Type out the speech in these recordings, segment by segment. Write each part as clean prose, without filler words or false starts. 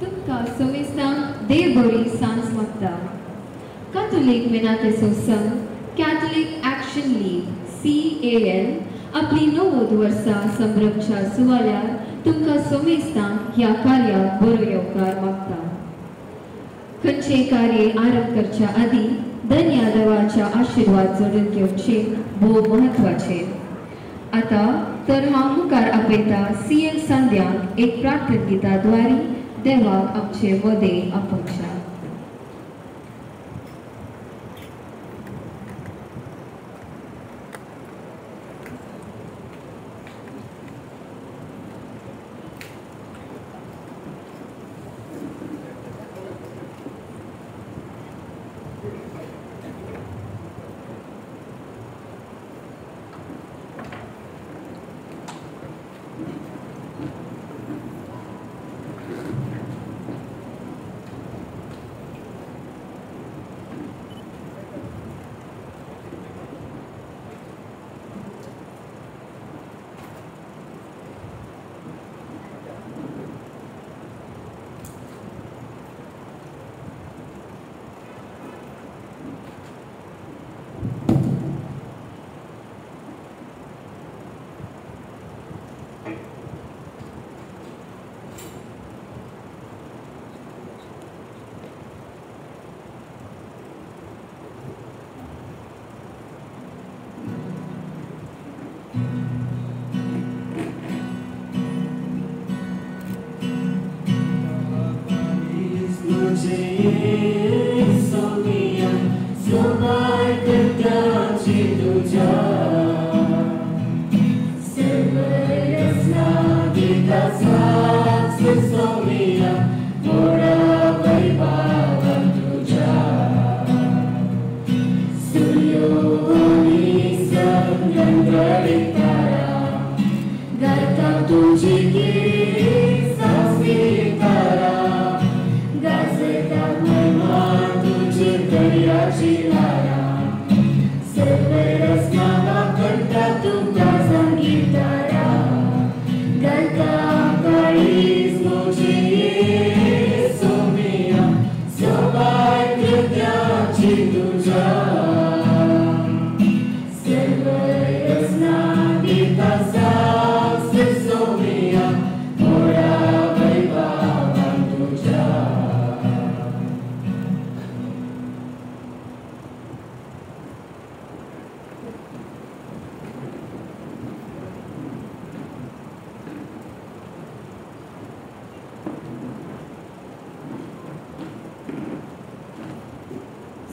तुमकां सोमेस्तांक देव बरी सांज मागता. कॅथोलिक मिनातेचो संघ कॅथोलिक ॲक्शन लीग CAL आपली 90 वर्सां संभ्रमच्या सुवाळ्यार तुमकां सोमेस्तांक ह्या कार्याक बरो येवकार मागता. खंयचे कार्य आरंभ करच्या आदी धन्या देवाच्या आशीर्वाद जोडून घेवचे भोव महत्वाचे. आता तर हांव मुखार आपयता CL संध्यांक एक प्रार्थना गिताद्वारे देवाक आमचे मोदे आपोवच्या.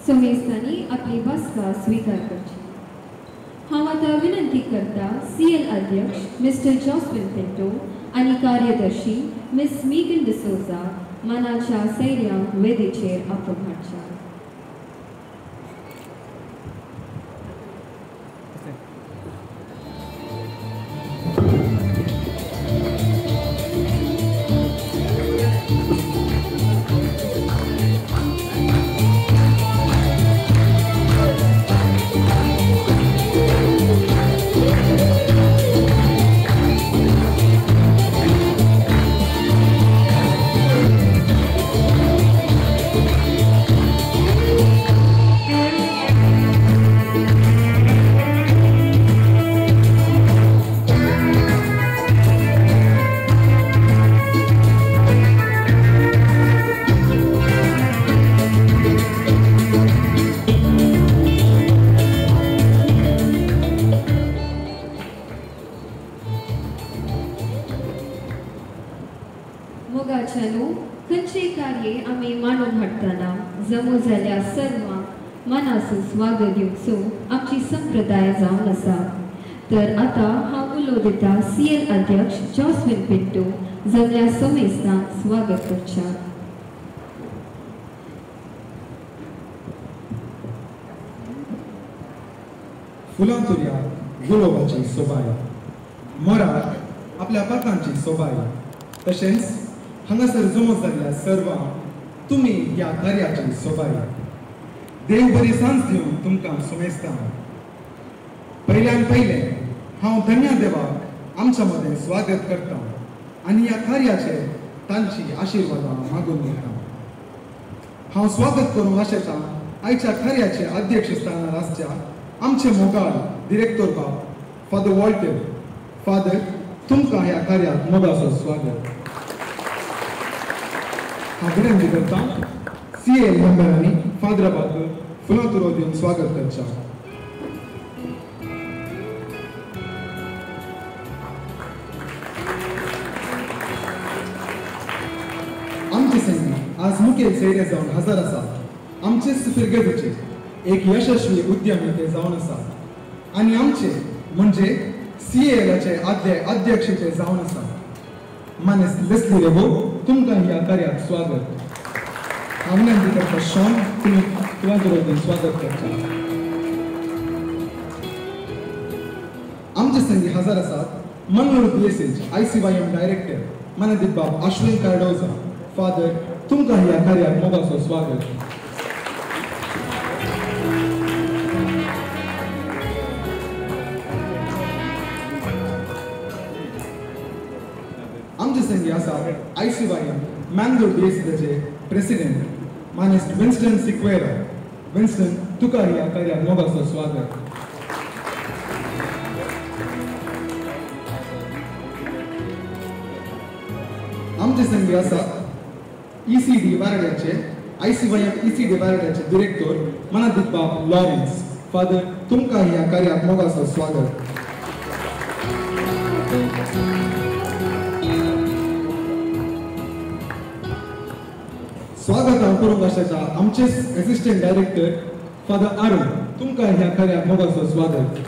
सोमेस्तांनी आपली बसका स्वीकार करची. हांव आतां विनंती करता CL अध्यक्ष मिस्टर जॉस्विन पिंटो आनी कार्यदर्शी मिस मीगन डिसोजा मनाच्या सैर्यांक वेदेचेर आपोवन हाडच्या. जमो जाल्या सर्वांक मनासून स्वागत दिवचो आमची संप्रदाय जावन आसा. तर आता हांव उलो दिता CL अध्यक्ष जॉस्विन पिंटो जमल्या सोमेस्तांक स्वागत करच्या. फुलांतुर्या गुलाबाची सोबाय, मोराक आपल्या पाकांची सोबाय, तशेंच हांगासर जमो जाल्ल्या सर्वांक तुम्ही ह्या कार्याची सोबाय. देव बरी सांज दिवन तुमकां सोमेस्तां. पयल्यान पयलें हांव धन्या देवाक आमच्या मदें स्वागत करता आनी ह्या कार्याचे तांची आशीर्वादां मागून घेता। हांव स्वागत करूंक आशेतां आयच्या कार्याचे अध्यक्ष स्थानार आसच्या आमचे मोगाळ डिरेक्टर बाब फादर वॉल्टर। फादर, तुमकां ह्या कार्याक मोगाचो स्वागत। हांव विनंती करतां CAL मेंबरांनी फादराबाद फुलां तुरो दिवन स्वागत करचें। आमचे संगी आज मुखेल सैरे जावन हजर आसात। आमचे फिरगतीचे एक यशस्वी उद्यमी ते जावन आसात आनी आमचे म्हणजे CALचे आदले अध्यक्ष ते जावन आसात। मानेस लेस्ली रेबो, तुमकां ह्या कार्याक स्वागत। हांव विनंती करता शॉन, तुमी फुलां तुरो दिवन स्वागत करचें। आमचे संगी हजर आसात मंगळूर DSH ICYM डायरेक्टर माननीय बाब अश्विन कार्डोजा। फादर, तुमकां ह्या कार्याक मोगाचो स्वागत। आमचे संगी आसात ICYM मँगलोर DSHचे प्रेसिडेंट मानेस्ट विन्स्टन सिक्वेरा। विन्स्टन, तुका ह्या कार्याक मोगाचो स्वागत। आमचे संगी आसात ECD बारड्याचे ICYM ECD बारड्याचे डिरेक्टर माननीय बाब लॉरेन्स। फादर, तुमकां ह्या कार्याक मोगाचो स्वागत। स्वागत करूंक आशेता आमचे असिस्टंट डायरेक्टर फादर अरुण। तुमकां ह्या कार्याक मोगाचो स्वागत।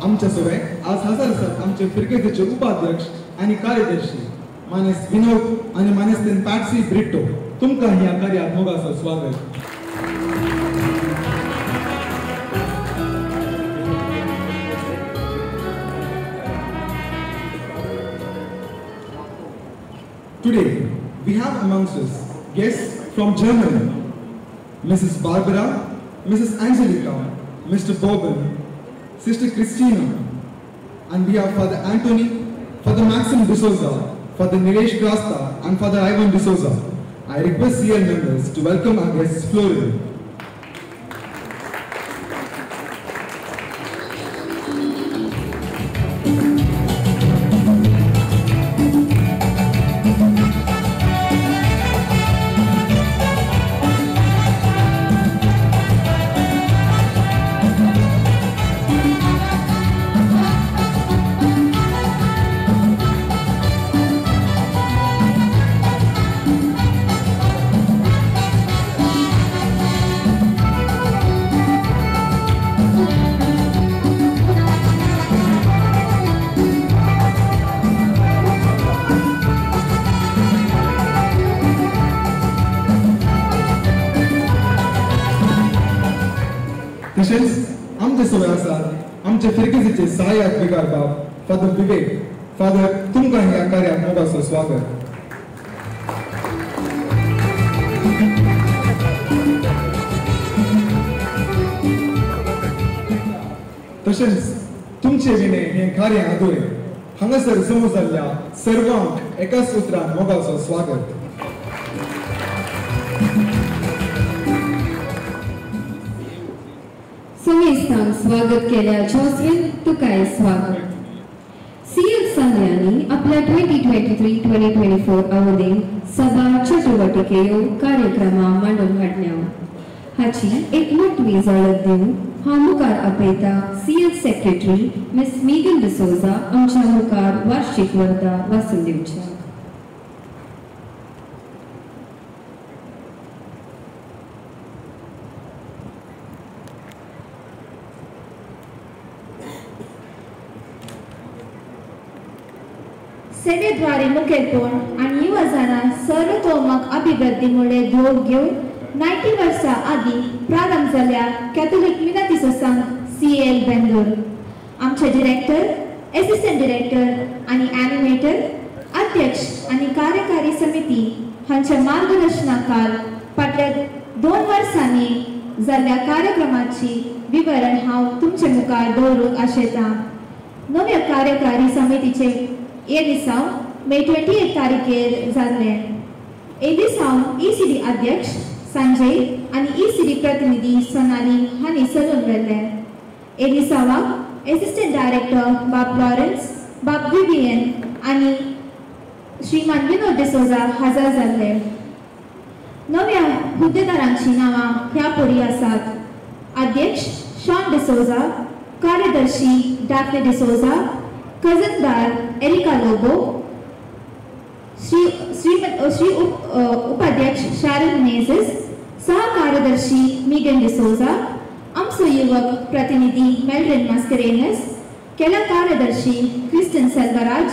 आमच्या सोबत आज हजर आसात आमचे फिरगतीचे उपाध्यक्ष आणि कार्यदर्शी मानेस विनोद आणि मानेस्तेन पॅट्सी ब्रिट्टो। तुमकां ह्या कार्याक मोगाचो स्वागत। Today we have amongst us guests from Germany, Mrs. Barbara, Mrs. Angelica, Mr. Boban, Sister Christina, and we have Father Anthony, Father Maxim D'Souza, Father Nilesh Grasta, and Father Ivan D'Souza. I request CL members to welcome our guests florally. तशेंच आमचे सोबत आसात आमचे फिरगतीचे सहाय्यक विकार बाब father विवेक। Father, तुमकां ह्या कार्याक मोगाचो स्वागत। तशेंच तुमचे विणे हे कार्य आदोळे हांगासर जमो जाल्ल्या सर्वांक एकाच उतरान मोगाचो स्वागत। समेस्तांक स्वागत केल्या जॉसलिन, तुकाय स्वागत। CL संघांनी आपल्या 2023-2024 अवधीत सभा चटुवटिकेयो कार्यक्रमां मांडून हाडल्या। हाची एक मोठी झलक दिवन हांव मुखार आपयता CL secretary miss Megan D'Souza आमच्या मुखार वार्षिक वर्धा वाचून दिवच्या। सेवेद्वारे मुखेलपण आणि युवजांना सर्वतोमुख अभिवृद्धीमुळे देव घेऊन 90 वर्सां आदी प्रारंभ जाल्ल्या कॅथोलिक मिनाती संघ CL बेंगलोर। आमचे डिरेक्टर, असिस्टंट डिरेक्टर आणि एनिमेटर, अध्यक्ष आणि कार्यकारी समिती हांच्या मार्गदर्शनाखाल फाटल्या 2 वर्सांनी जाल्ल्या कार्यक्रमाची विवरण हांव तुमचे मुखार दवरूंक आशेतां. नव्या कार्यकारी समितीचे हे दिसा मे 28 तारखेर जाल्ले. हे दिसा ECD अध्यक्ष संजय आनी ECD प्रतिनिधी सोनाली हांणी चलून व्हेल्ले. हे दिसा असिस्टंट डायरेक्टर बाब लॉरेन्स, बाब विवियन आनी श्रीमान विनोद डिसोजा हजर जाल्ले. नव्या हुद्देदारांची नांवां ह्या परी आसात. अध्यक्ष शॉन डिसोजा, कार्यदर्शी डॅफ्ने डिसोजा, खजनदार एरिका लोबो, श्री उपाध्यक्ष शारन मेजेस, सहकार्यदर्शी मीगन डिसोजा, आमचो युवक प्रतिनिधी मेल्ड्रिन मास्करेनस, केला कार्यदर्शी क्रिस्टन सेल्वराज,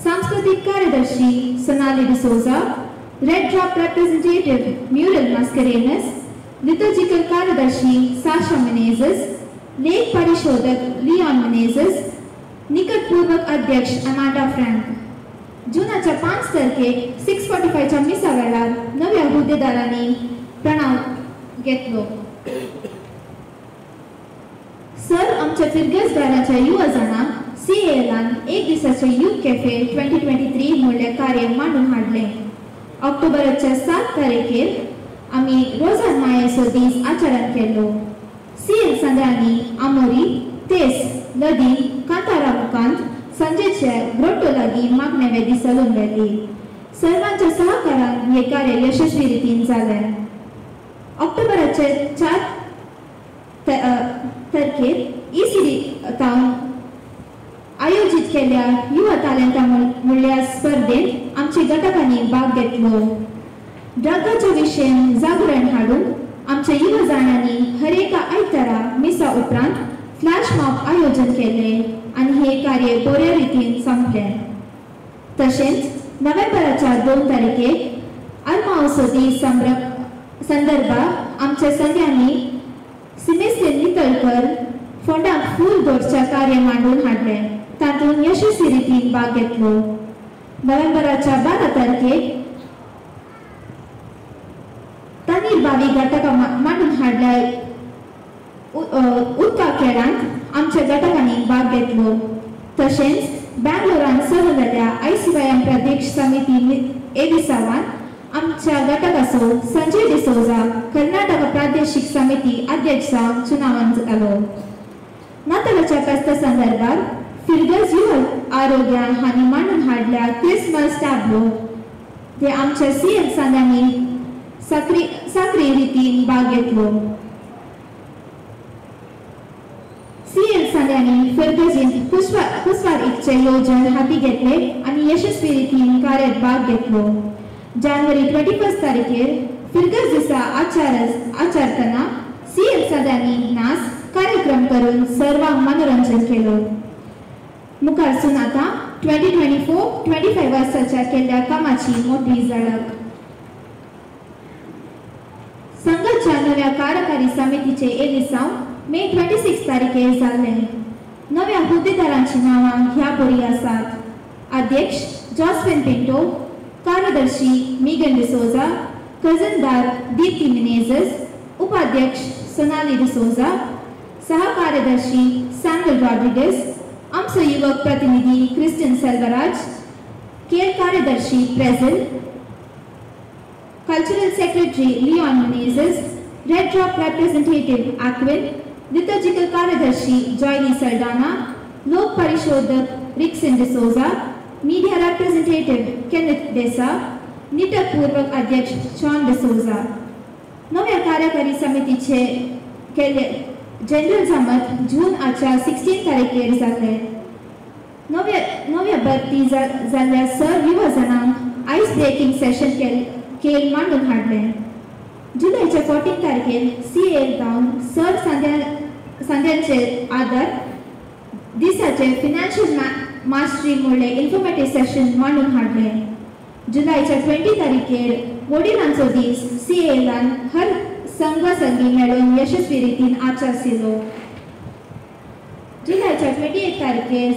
सांस्कृतिक कार्यदर्शी Sonali D'Souza, red drop representative Muriel Mascarenhas, liturgical कार्यदर्शी साशा मेनेजेस, लेख परिशोधक लिओन मेनेजेस, निकटपूर्वक अध्यक्ष अमांडा फ्रँक. जूनाच्या 5 तारखेक 6:45च्या मिसा वेळार नव्या हुद्देदारांनी प्रणव घेतलो. सर आमच्या फिरगेसदाराच्या युवा जाणांक CALन एक दिसाचे यूथ कॅफे 2023 म्हणले कार्य मांडून हाडले. ऑक्टोबराच्या 7 तारखेर आमी रोजान मायेचो दीस आचरण केलो. CAL संघांनी आमोरी, तेस, लदी, कांतारा मुखांत संजेच्या ग्रोटो लागीं मागणेवेदी चलून व्हेली. सर्वांच्या सहकारान हे कार्य यशस्वी रितीन जालें. ऑक्टोबराचे 4 तारखेर ECD तावन आयोजित केल्ल्या युवा तालंता म्हणल्या स्पर्धेत आमच्या घटकांनी भाग घेतलो. ड्रगाच्या विशयान जागरण हाडून आमच्या युवा जाणांनी हर एका आयतारा मिसा उपरांत फ्लॅश मॉब आयोजन केले आणि हे कार्य बऱ्या रितीन संपले. तशेंच नोव्हेंबराच्या 2 तारखेक अल्माओसो दीस संदर्भात आमच्या संघांनी सिमेस्तेन नितळकर फोंडाक फूल दवरच्या कार्य मांडून हाडले. तातूंत यशस्वी रितीन भाग घेतलो. नोव्हेंबराच्या 12 तारखेक तानीर बावी घटकां मांडून हाडल्या उदका खेळांत आमच्या घटकांनी भाग घेतलो. तशेंच बँगलोरान सुरू जाल्ल्या ICYM प्रदेश समिती हे दिसावान आमच्या घटकाचो संजय डिसोजा कर्नाटक प्रादेशिक समिती अध्यक्ष जावन चुनावन जालो. नाताळाच्या फेस्ता संदर्भात फिरगस युवा आरोग्य हांणी मांडून हाडल्या क्रिसमस टॅब्लो ते आमच्या CAL संघांनी सक्रिय रितीन भाग घेतलो. CAL संघांनी फिरगजीन पुष्पार इकचे योजन हाती घेतले आणि यशस्वी रितीन कार्यात भाग घेतलो. जानेवारी 21 तारखेर फिरगस दिसा आचारतना CAL संघांनी नाच कार्यक्रम करून सर्वांक मनोरंजन केलो. मुखारसून आता 2024-25 वर्साच्या केल्ल्या कामाची मोठी झळक. संघाच्या नव्या कार्यकारी समितीचे हे दिसा मे 26 तारखेर जाल्ले. नव्या हुद्देदारांची नांवां ह्या परी आसात. अध्यक्ष जॉस्फिन पिंटो, कार्यदर्शी मीगन डिसोजा, खजनदार दीप्ती मेनेजेस, उपाध्यक्ष सोनाली डिसोजा, सहकार्यदर्शी सैमुअल रॉड्रिगेज, आमचो युवक प्रतिनिधी क्रिस्टन सेल्वराज, खेल कार्यदर्शी Prejil, cultural secretary Leon Menezes, red drop representative Aquin, liturgical कार्यदर्शी जॉयली सल्डाना, लोक परिशोधक रिक्सन डिसोजा, मीडिया रिप्रेजेंटेटिव केनेथ डेसा, निटकपूर्वक अध्यक्ष शॉन डिसोजा. नव्या कार्यकारी समितीचे केले जनरल जमत जून 16 तारखेर जाल्ले. नव्या भरती जाल्ल्या सर युवा जाणांक आयस ब्रेकिंग सेशन खेळ मांडून हाडले. जुलैच्या 14 तारखेर CAL जावन सर संध्यांचे आधार दिसाचे फिनान्शियल मास्टरी म्हणले इन्फॉर्मेटिव्ह सेशन मांडून हाडले. जुलैच्या 20 तारखेर वडिलांचो दीस CALन हर संघ संघी मेळून यशस्वी रितीन आचरसिलो. जुलैच्या 28 तारखेर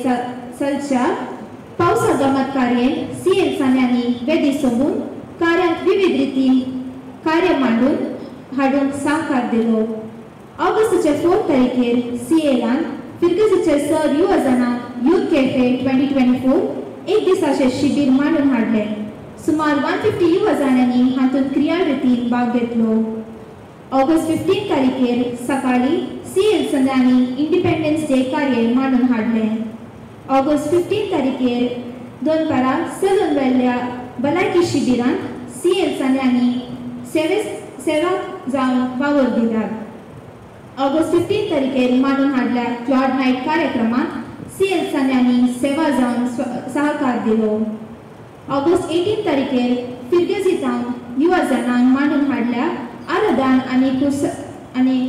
चलच्या पावसा गमत कार्यान CAL संघांनी वेदी सोबून कार्यांत विविध रीती कार्य मांडून हाडूंक सहकार दिलो. ऑगस्टचे 4 तारखेर CALान फिरगजीचे सर युवा जनांक यूथ कॅफे 2024 एक दिसाचे शिबीर मांडून हाडले. सुमार 150 युवा जाणांनी हातून क्रिया रितीन भाग घेतलो. ऑगस्ट 15 तारखेर सकाळी CAL संघांनी इंडिपेंडन्स डे कार्य मांडून हाडले. ऑगस्ट 15 तारखेर दोनपारा सलून वेल्ल्या भलायकी शिबिरांत CAL संघांनी सेवक जावन वावर दिल्यात. ऑगस्ट 15 तारखेर मांडून हाडल्या क्लॉड नाईट कार्यक्रमात CAL संघांनी सेवा जावन सहकार दिलो. ऑगस्ट 18 तारखेर फिरगजीतांत युवा जनांक मांडून हाडल्या आराधन आणि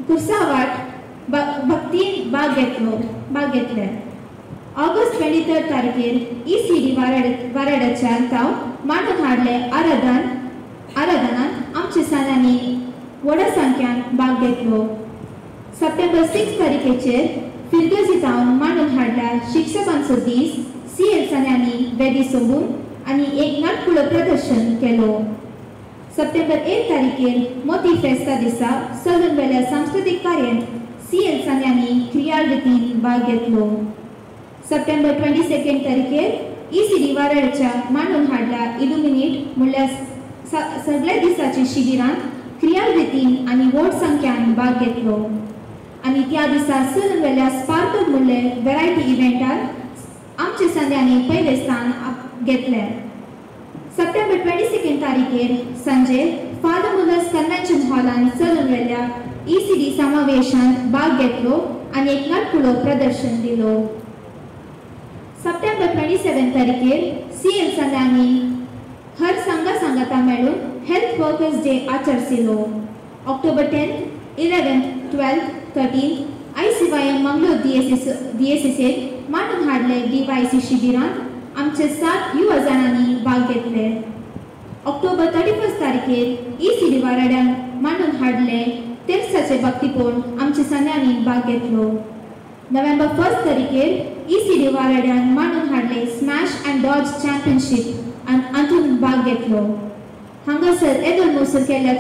कुर्सावाट भक्तीन भाग घेतले. ऑगस्ट 23 तारखेर ECD वारेडाच्या ताव मांडून हाडले आराधनांत आमच्या सानांनी व्हडा संख्यान भाग घेतलो. सप्टेंबर 6 तारखेचेर फिरगजीतांत मांडून हाडल्या शिक्षकांचो दीस CAL संघांनी वेदी सोबून आणि एक नाटकुळो प्रदर्शन केलो. सप्टेंबर 1 तारखेर मोती फेस्ता दिसा सलून वेल्या सांस्कृतिक कार्यांत CAL संघांनी क्रियाळ रितीन भाग घेतलो. सप्टेंबर 22 तारखेर ECD वारेडच्या मांडून हाडल्या इल्युमिनेट म्हणल्यार सगळ्या दिसाच्या शिबिरांत क्रियाळ रितीन आणि व्हड संख्यान भाग घेतलो. आणि त्या दिसा सलून वेल्या स्पार्कल म्हणले वेरायटी इव्हेंटात आमच्या संघांनी पयले स्थान घेतले. सप्टेंबर 22 तारखेर सांजे फादर मुलर्स कन्व्हेन्शन हॉलान सलून वेल्या ECD समावेशांत भाग घेतलो आणि एक नाटकुळो प्रदर्शन दिलो. सप्टेंबर 27 तारखेर CAL संघांनी हर संघाता मेळून हेल्थ वर्कर्स डे आचरसिलो. ऑक्टोबर 10, 11, 12, 13 ICYM मंगळूर DSS मांडून हाडले DYC शिबिरांत आमचे 7 युवा जाणांनी भाग घेतले. ऑक्टोबर 31 तारखेर ECD वारेड्यान मांडून हाडले तेरसाचे भक्तीपोण आमच्या संघांनी भाग घेतलो. नोव्हेंबर 1 तारखेर ECD वारेड्यान मांडून हाडले स्मॅश अँड डॉज चॅम्पियनशीप हातून भाग घेतलो. हांगासर येदोळ मोसूर केल्ल्या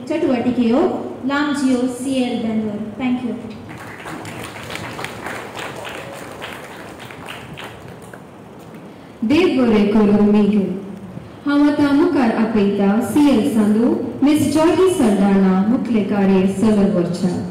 चटवटिकेयो लांब जियो CAL बेंगलोर. थँक्यू. देव बरें करूं मेघू. हांव आतां मुखार आपयता CAL सांदू मिस जॉयी सल्डाणा मुखेल कार्य सलून वरच्याक.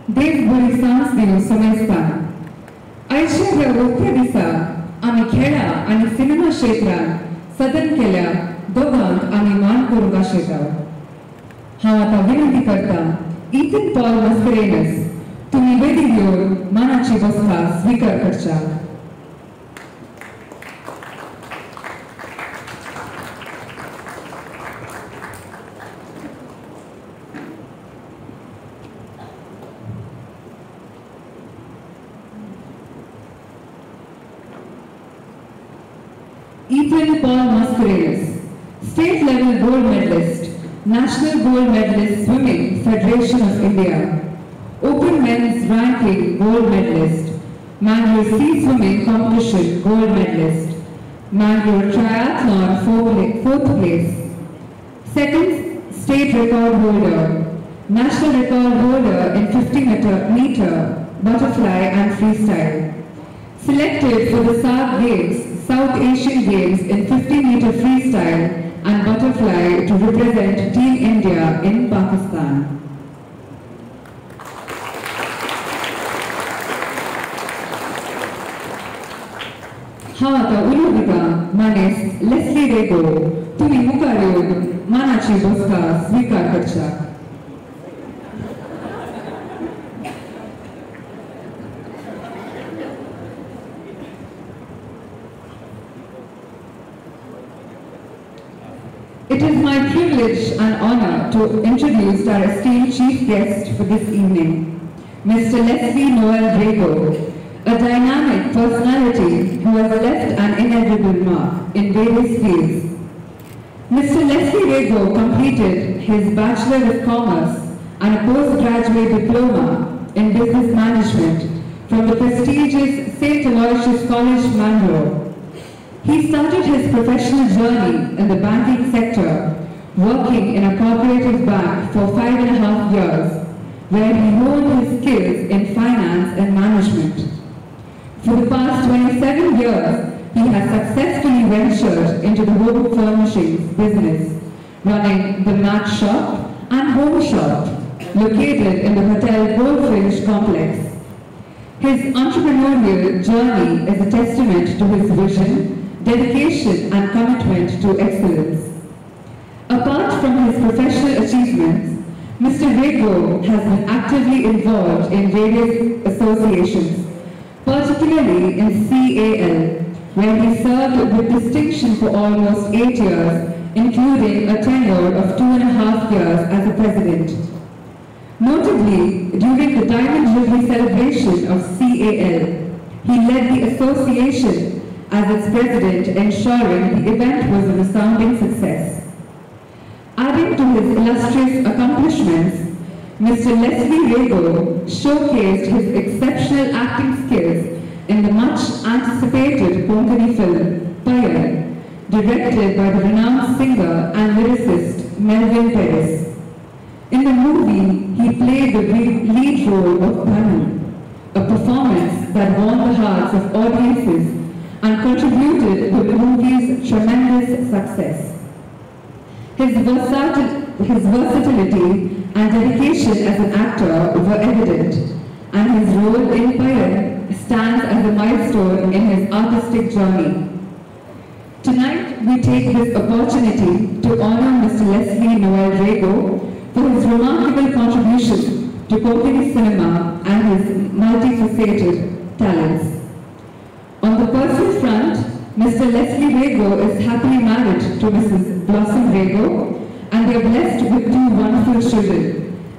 देव बरी सांस दिवं समजताना आयच्या ह्या रोखड्या दिसा आमी खेळा आनी सिनेमा क्षेत्रांत सदन केल्या दोगांक आमी मान करूंक आशेता. हांव आतां विनंती करता इथन पॉल मस्करेनस तुमी वेदी घेवन मानाची बसका स्वीकार करच्या. Ethan Paul Mascarenas, state level gold medalist, national gold medalist swimming, Federation of India, open men's ranking gold medalist, Mangalore sea swimming competition gold medalist, Mangalore triathlon 4th place, second state record holder, national record holder in 50-meter butterfly and freestyle, selected for the South Asian Games in 50-meter freestyle and butterfly to represent Team India in Pakistan. हांव आतां उलोवपी मानेस Leslie रेगो तुमी मुखार येवन मानाची बसका स्वीकार करच्या. It is my privilege and honor to introduce our esteemed chief guest for this evening, Mr. Leslie Noel Rego, a dynamic personality who has left an inevitable mark in various fields. Mr. Leslie Rego completed his Bachelor of Commerce and a postgraduate diploma in business management from the prestigious St. Aloysius College, Mangalore. He started his professional journey in the banking sector, working in a cooperative bank for 5.5 years, where he honed his skills in finance and management. For the past 27 years, he has successfully ventured into the home furnishings business, running the Mat Shop and Home Shop, located in the Hotel Goldfinch complex. His entrepreneurial journey is a testament to his vision, dedication and commitment to excellence. Apart from his professional achievements, Mr. Rego has been actively involved in various associations, particularly in CAL, where he served with distinction for almost 8 years, including a tenure of 2.5 years as a president. Notably, during the Diamond Jubilee celebration of CAL, he led the association as its president, ensuring the event was a resounding success. Adding to his illustrious accomplishments, Mr. Leslie Rego showcased his exceptional acting skills in the much-anticipated Konkani film, Payan, directed by the renowned singer and lyricist Melvin Perez. In the movie, he played the lead role of Bhanu, a performance that won the hearts of audiences and contributed to the movie's tremendous success. His versatility and dedication as an actor were evident, and his role in Payan stands as a milestone in his artistic journey. Tonight, we take this opportunity to honor Mr. Leslie Noel Rego for his remarkable contribution to Konkani cinema and his multifaceted talents. On the personal front, Mr. Leslie Rego is happily married to Mrs. Blossom Rego, and they are blessed with 2 wonderful children,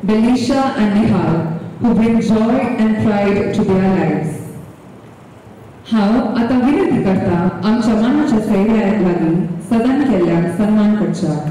Belisha and Nihal, who bring joy and pride to their lives. हांव आतां विनंती करता आमच्या मानाच्या सैऱ्याक लागीं सदन केल्ल्याक सन्मान करच्याक.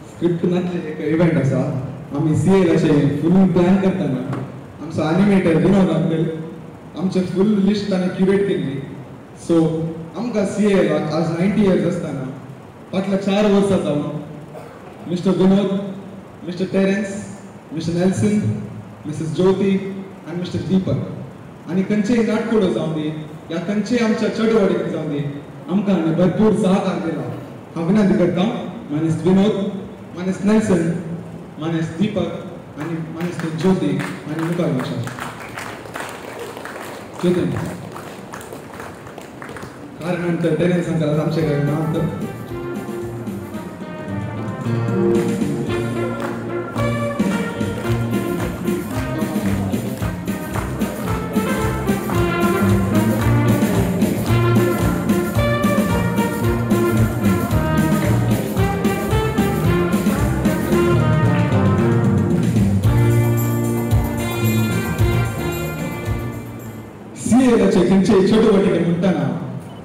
Script event आसा आमी सीएल अशें फुल प्लॅन करतना आमचो एनिमेटर विनोद अंकल आमचे फुल लिस्ट ताणें क्युरेट केल्ली. सो आमकां सीएल आज 90 इयर्स आसतना फाटल्या 4 वर्सां जावन mister Vinod, mister Terrence, mister Nelson, Mrs Jyoti आनी मिस्टर दीपक आनी खंयचेय नाटकुडो जावन दी या खंयचेय आमच्या चटवडीक जावन दी आमकां हांणी भरपूर सहकार दिला. हांव विनंती करता मानेस विनोद, मानेस नेल्सन, मानेस दीपक आनी मानेस ज्योती आनी मुखार वचा. ज्योती नंतर टेरेन्स अंकल आमच्या घरी नाव खंयचे चटुवटिके म्हणटाना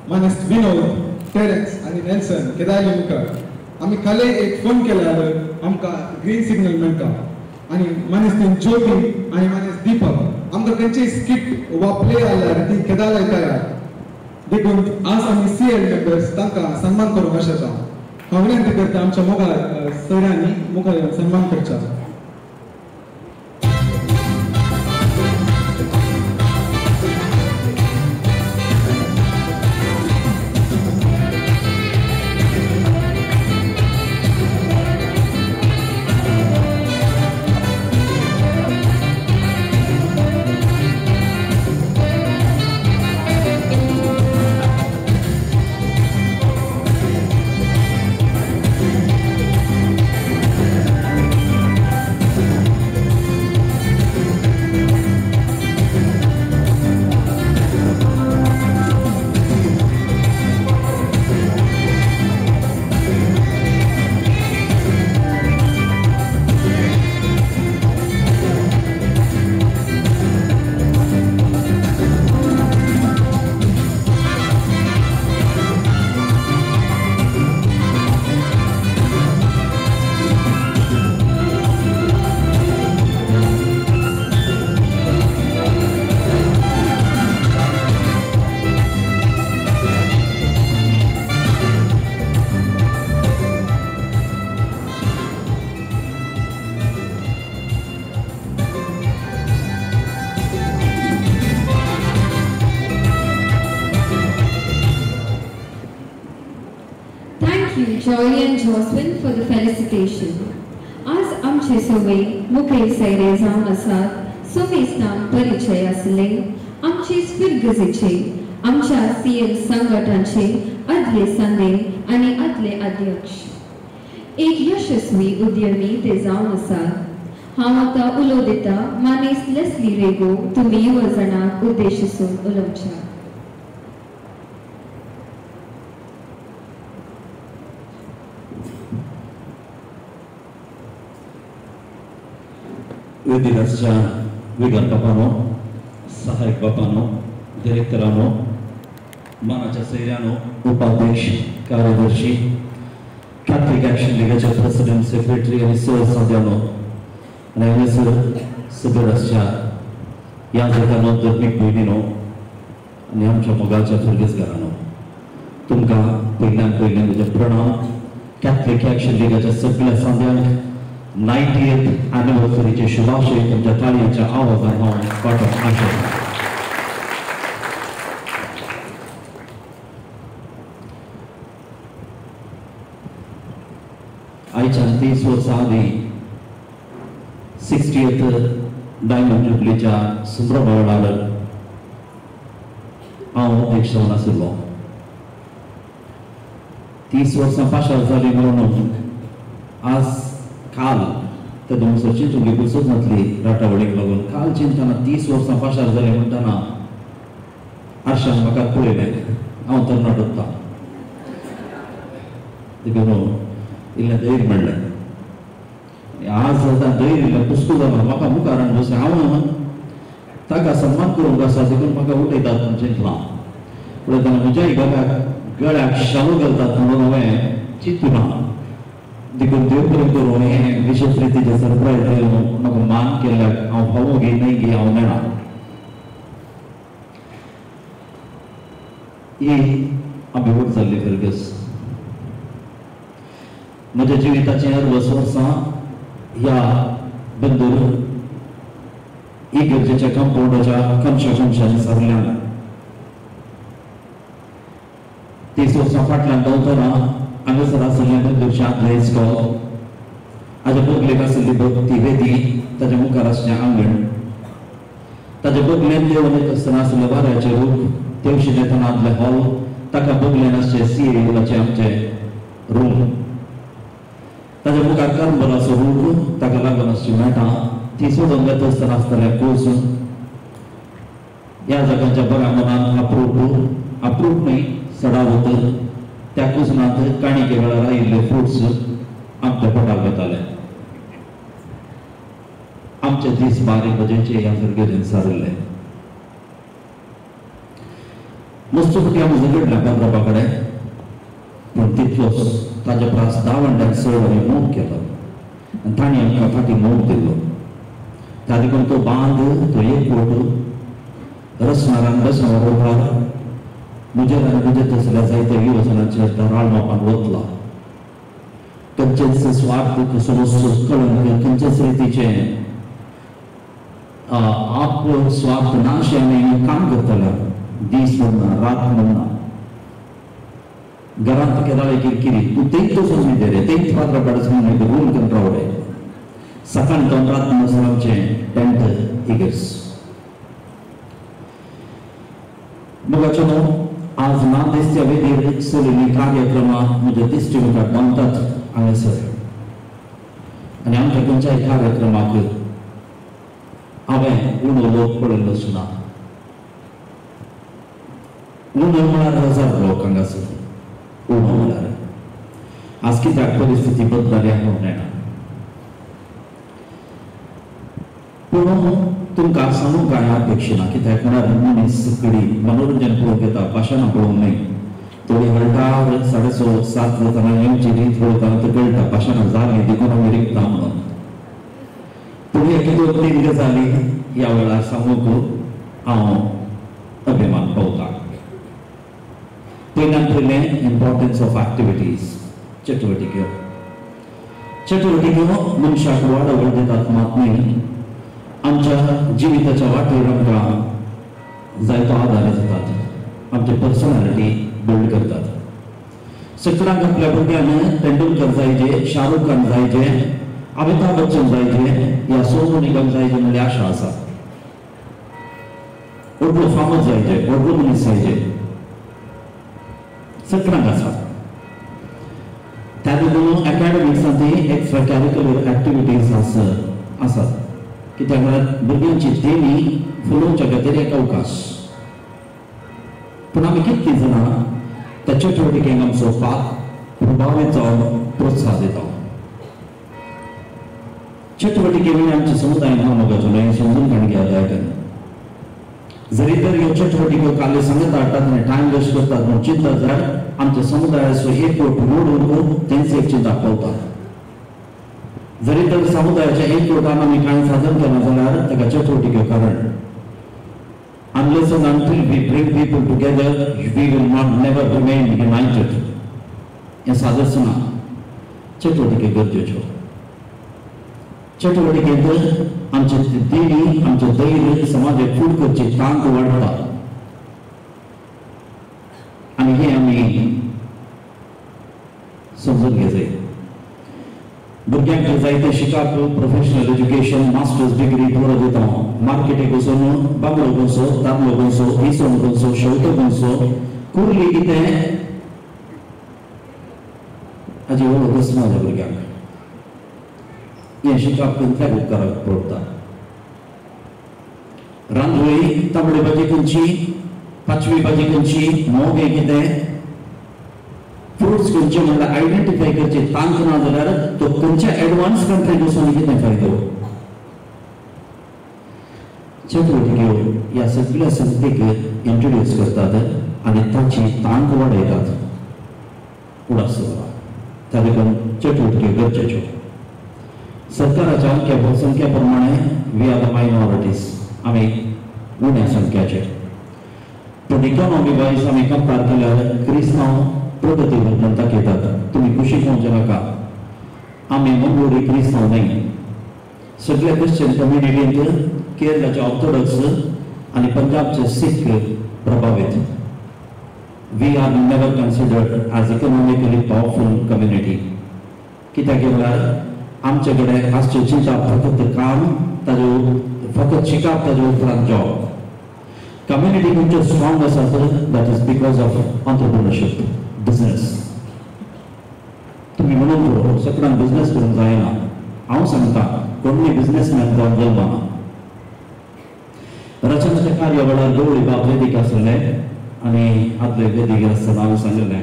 मानस विनोद टेरेन्स आणि नेल्सन केदारली मुखार आमी काले एक फोन केल्यार आमकां ग्रीन सिग्नल मेळटा आणि मानस ज्योती आणि मानस दीपक आमकां खंयची स्किट वा प्ले आल्यार ती केदार तयार देखून आज आमी सीएल मेंबर्स तांकां सन्मान करूंक आशाचा हांव विनंती करता आमच्या मोगार सरांनी मुखार सन्मान करचा Joy and Jocelyn for the felicitation. आज आमचे सवय मुखेल सैरे जावन आसात सोमेस्तान परिचय आसले आमचे स्पिरगजेचे आमच्या सीएल संघटनाचे आदले सांदे आणि आदले अध्यक्ष एक यशस्वी उद्यमी ते जावन आसात हांव आतां उलो दिता मानेस लेस्ली रेगो तुमी युवजनांक उद्देशून उलोवच्या विद्यार्थ्यांच्या विगत बापानो सहायक बापानो डिरेक्टरानो मानाच्या सैर्यानो उपाध्यक्ष कार्यदर्शी कॅथलिक ॲक्शन लीगाचे प्रेसिडेंट सेक्रेटरी आणि सहसंचालक आणि हंगसर सदस्याच्या या जगानो धर्मीक भयणीनो आणि आमच्या मोगाच्या फुरगेजकारांनो तुमकां पयल्यान म्हजे प्रणाम कॅथलिक ॲक्शन लीगाच्या सगळ्या सांद्यांक 90th anniversary शुभाशय तुमच्या ताळयांच्या आवाजान हांव पाठोवंक आशेतां आयच्यान 30 वर्सां आदीं 60th डायमंड जुबलीच्या संभ्रम वेळार हांव अध्यक्ष जावन आशिल्लो 30 वर्सां पाशार जालीं म्हणून आज काल त्या दोनसरची तुमगे बसत नातली राटावडीक लागून काल चिंतना 30 वर्सां पाशार जाली म्हणटाना आरशान म्हाका पळयलें हांव तरणाट उत्ता देखून इल्लें धैर्य मेळ्ळें आज जाता धैर्य इल्लें पुसकू जालां म्हाका मुखार हाडून बसलें हांव ताका सन्मान करूंक आसा देखून म्हाका उठयतात म्हूण चिंतलां पळयतना म्हज्या इगोब्याक गळ्याक शालू घालतात म्हणून हांवें चिंतूना देखून देव बरें करूं हें विशेष रितीचें सरप्रायज दिवन म्हाका मान केल्याक हांव फावो घे नाही घे हांव मेळना ही आमी वोट जाल्ली फर्गस म्हज्या जिविताचें 20 वर्सां ह्या बंदूर इगर्जेच्या कंपाउंडाच्या कमशांनी सारल्यान 30 वर्सां फाटल्यान धांवतना हांगासर आशिल्लें बंदूरचें आदलें इस्कॉल हाज्या बगलेक आशिल्ली ती वेदी ताज्या मुखार आशिल्लें आंगण ताज्या बगलेन देंवन येत आसतना आशिल्लें वाऱ्याचें रूख तेवशें येतना आदलें हॉल ताका बगले नासचे CALचे आमचे रूल ताच्या मुखार कर्मबलाचो रूल ताका लागून आसची मेळटा ती सोडून घेता आसतना आसतले कोर्स ह्या जागांच्या बऱ्या मनान अप्रूप न्ही सडावत त्या कुसनात काणिके वेळार आयिल्ले फ्रुट्स आमच्या पोटाक वताले आमचे दीस 12 बजेचे ह्या सर्गेन सारले मस्तपटी आमी झगडल्या पंदरापा कडेन पूण तितलोच ताच्या प्रास 10 वंट्याक चड आमी मोग केलो आनी तांणी आमकां फाटीं मोग दिल्लो त्या देखून तो बांद तो एक फोट रसनारान बसनार मुजेर आनी मुजेर तसल्या जायत्या युवजनांचेर धराळ मापान वतला खंयचेच स्वार्थ कळून खंयचेच रितीचे आप स्वार्थ नाश आनी काम करतले दीस म्हणना रात म्हणना घरांत केदाळे किरकिरी तूं तेंच वचून न्ही रे तेंच पात्र पाडस म्हणून रूल करून रावले सकाळी दोन रात म्हणसर आमचें टेंट इगर्स मोगाचो आज नामदेस्त्या वेदीर चलिल्लीं कार्यक्रमां म्हज्या दिश्टी मुखार पावतात हांगासर आनी आमच्या खंयच्याय कार्यक्रमाक हांवें उणो लोक पळयल्लोच ना उणो म्हळ्यार 1000 लोक हांगासर उणो म्हळ्यार आज कित्याक परिस्थिती बदलली हांव जाणा पूण तुमकां सांगूंक कांय अपेक्षा ना कित्याक म्हळ्यार मनीस सगळी मनोरंजन पळोवंक येता भाशणां पळोवंक न्ही थोडी हळटार 6:30 7 जाताना येवची रीत पळयतना ते कळटा भाशणां जाली देखून आमी रिकता म्हणून पूण एक 2-3 गजाली ह्या वेळार सांगूंक हांव अभिमान पावता पयल्यान पयलें इम्पॉर्टन्स ऑफ एक्टिविटीज चटवटिक्यो मनशाक वाडवड दितात मात न्ही आमच्या जिविताच्या वाटेर आमकां जायतो आदार जातात आमची पर्सनॅलिटी बिल्ड करतात सगळ्यांक आपल्या भुरग्यान तेंडुलकर जायचे शाहरुख खान जायचे अमिताभ बच्चन जायचे या सोनू निगम जायचे म्हणजे आशा आसा व्हडलो फामस जायचे व्हडलो मनीस जायचे सगळ्यांक आसा त्या देखून एकाडेमिक्सांतय एक्स्ट्रा कॅरिक्युलर एक्टिविटीज आसात कित्याक म्हळ्यार भुरग्यांची देणी फुलोवच्या खातीर एक अवकाश पूण आमी कितलीं जाणां त्या चटवटिकेक आमचो प्रभावीत जावन प्रोत्साह दिता चटवटिके वयल्यान आमच्या समुदायान हांव मोगाचो हें समजून काडून घेयात जरी तर ह्यो चटवटिको काले सांगत हाडटात आनी टायम वेस्ट करतात म्हूण चिंतत जाल्यार आमच्या समुदायाचो एक वोट मोडून तेंच एक चिंता पावता जरी तर समुदायाच्या एक वोटान आमी कांय साधन केलें जाल्यार ताका चटवटिको कारण unless and until we bring people together we will not never remain united हें सादच ना चटवटिके गरजेच्यो चटवटिकेंत आमचे देणी आमचे धैर्य समाजाक फूट करची तांक वाडटा आनी हें आमी समजून घेवचें भुरग्यांक जायते शिकप प्रोफेशनल एज्युकेशन मास्टर्स डिग्री बरो दिता मार्केटीक वचून बांगडो गोंसो तांदळो गोंसो इसवण गोंसो शेवतो गोंसो कुर्ली कितें हाजी वळख वचना त्या भुरग्यांक हें शिकप खंयच्याच उपकाराक पडटा रांदोळी तांबडी भाजी खंयची 5वी भाजी खंयची मोगे कितें फ्रुट्स खंयचे म्हणल्यार आयडेंटिफाय करचे तांक ना जाल्यार तो खंयच्या एडवान्स कंट्रीक वचून कितें फायदो चटवटिक्यो ह्या सगळ्या संस्थेक इंट्रोड्यूस करतात आनी ताची तांक वाडयतात उडास त्या देखून चटवटिक्यो गरजेच्यो सरकाराच्या संख्या प्रमाणे वी आर द मायनॉरिटीज आमी उण्या संख्याचे पूण इकॉनॉमी वायज आमी कंपेर केल्यार क्रिस्तांव प्रगती म्हणटाक येतात तुमी कुशीक म्हणचे नाका आमी मंगोळी क्रिस्तांव न्ही सगळ्या क्रिश्चन कम्युनिटींत केरळाचे ऑर्थोडॉक्स आनी पंजाबचे सीख प्रभावित we are never considered as economically powerful community कित्याक म्हळ्यार आमचे कडेन आसचे चिंता फकत काम ताजे फकत शिकप ताजे उपरांत जॉब कम्युनिटी खंयच्यो स्ट्रॉंग आसा that is because of entrepreneurship business. तुम्ही म्हणून सगळ्यांक बिझनेस करूंक जायना. हांव सांगता कोणी बिझनेसमॅन जावन जल्माना. रचनाच्या कार्य वेळार गवळी बाब वेदीक आसले आनी आदले वेदीक आसतना हांवें सांगलें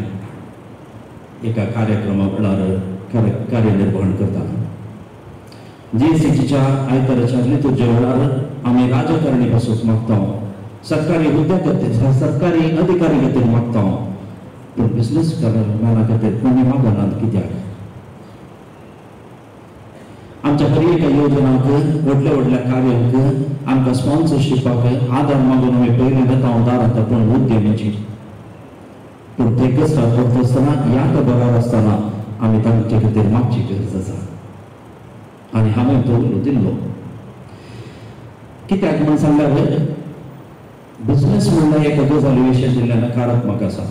एका कार्यक्रमा वेळार कार्यनिर्वहण करताना GSTच्या आयताराच्या लितूरच्या वेळार आमी राजकारणी पासून मागता, सरकारी हुद्द्या खातीर सरकारी अधिकारी खातीर मागता, पूण बिझनेस मॅना खातीर कोणी मागनात. कित्याक आमच्या बरी एका योजनाक व्हडल्या व्हडल्या कार्यांक आमकां स्पॉन्सरशिपाक आदार मागून आमी पयलीं घेता उदाहरण पूण उद्यमीची. पूण ते कश्टात पडटा आसतना ह्या खबरार आसतना आमी तांचे खातीर मागची गरज आसा आनी हांवें तो दिल्लो. कित्याक म्हण सांगल्यार बिझनेस म्हणल्यार एका गजाली विशयी दिल्ल्या नकारात्मक आसा.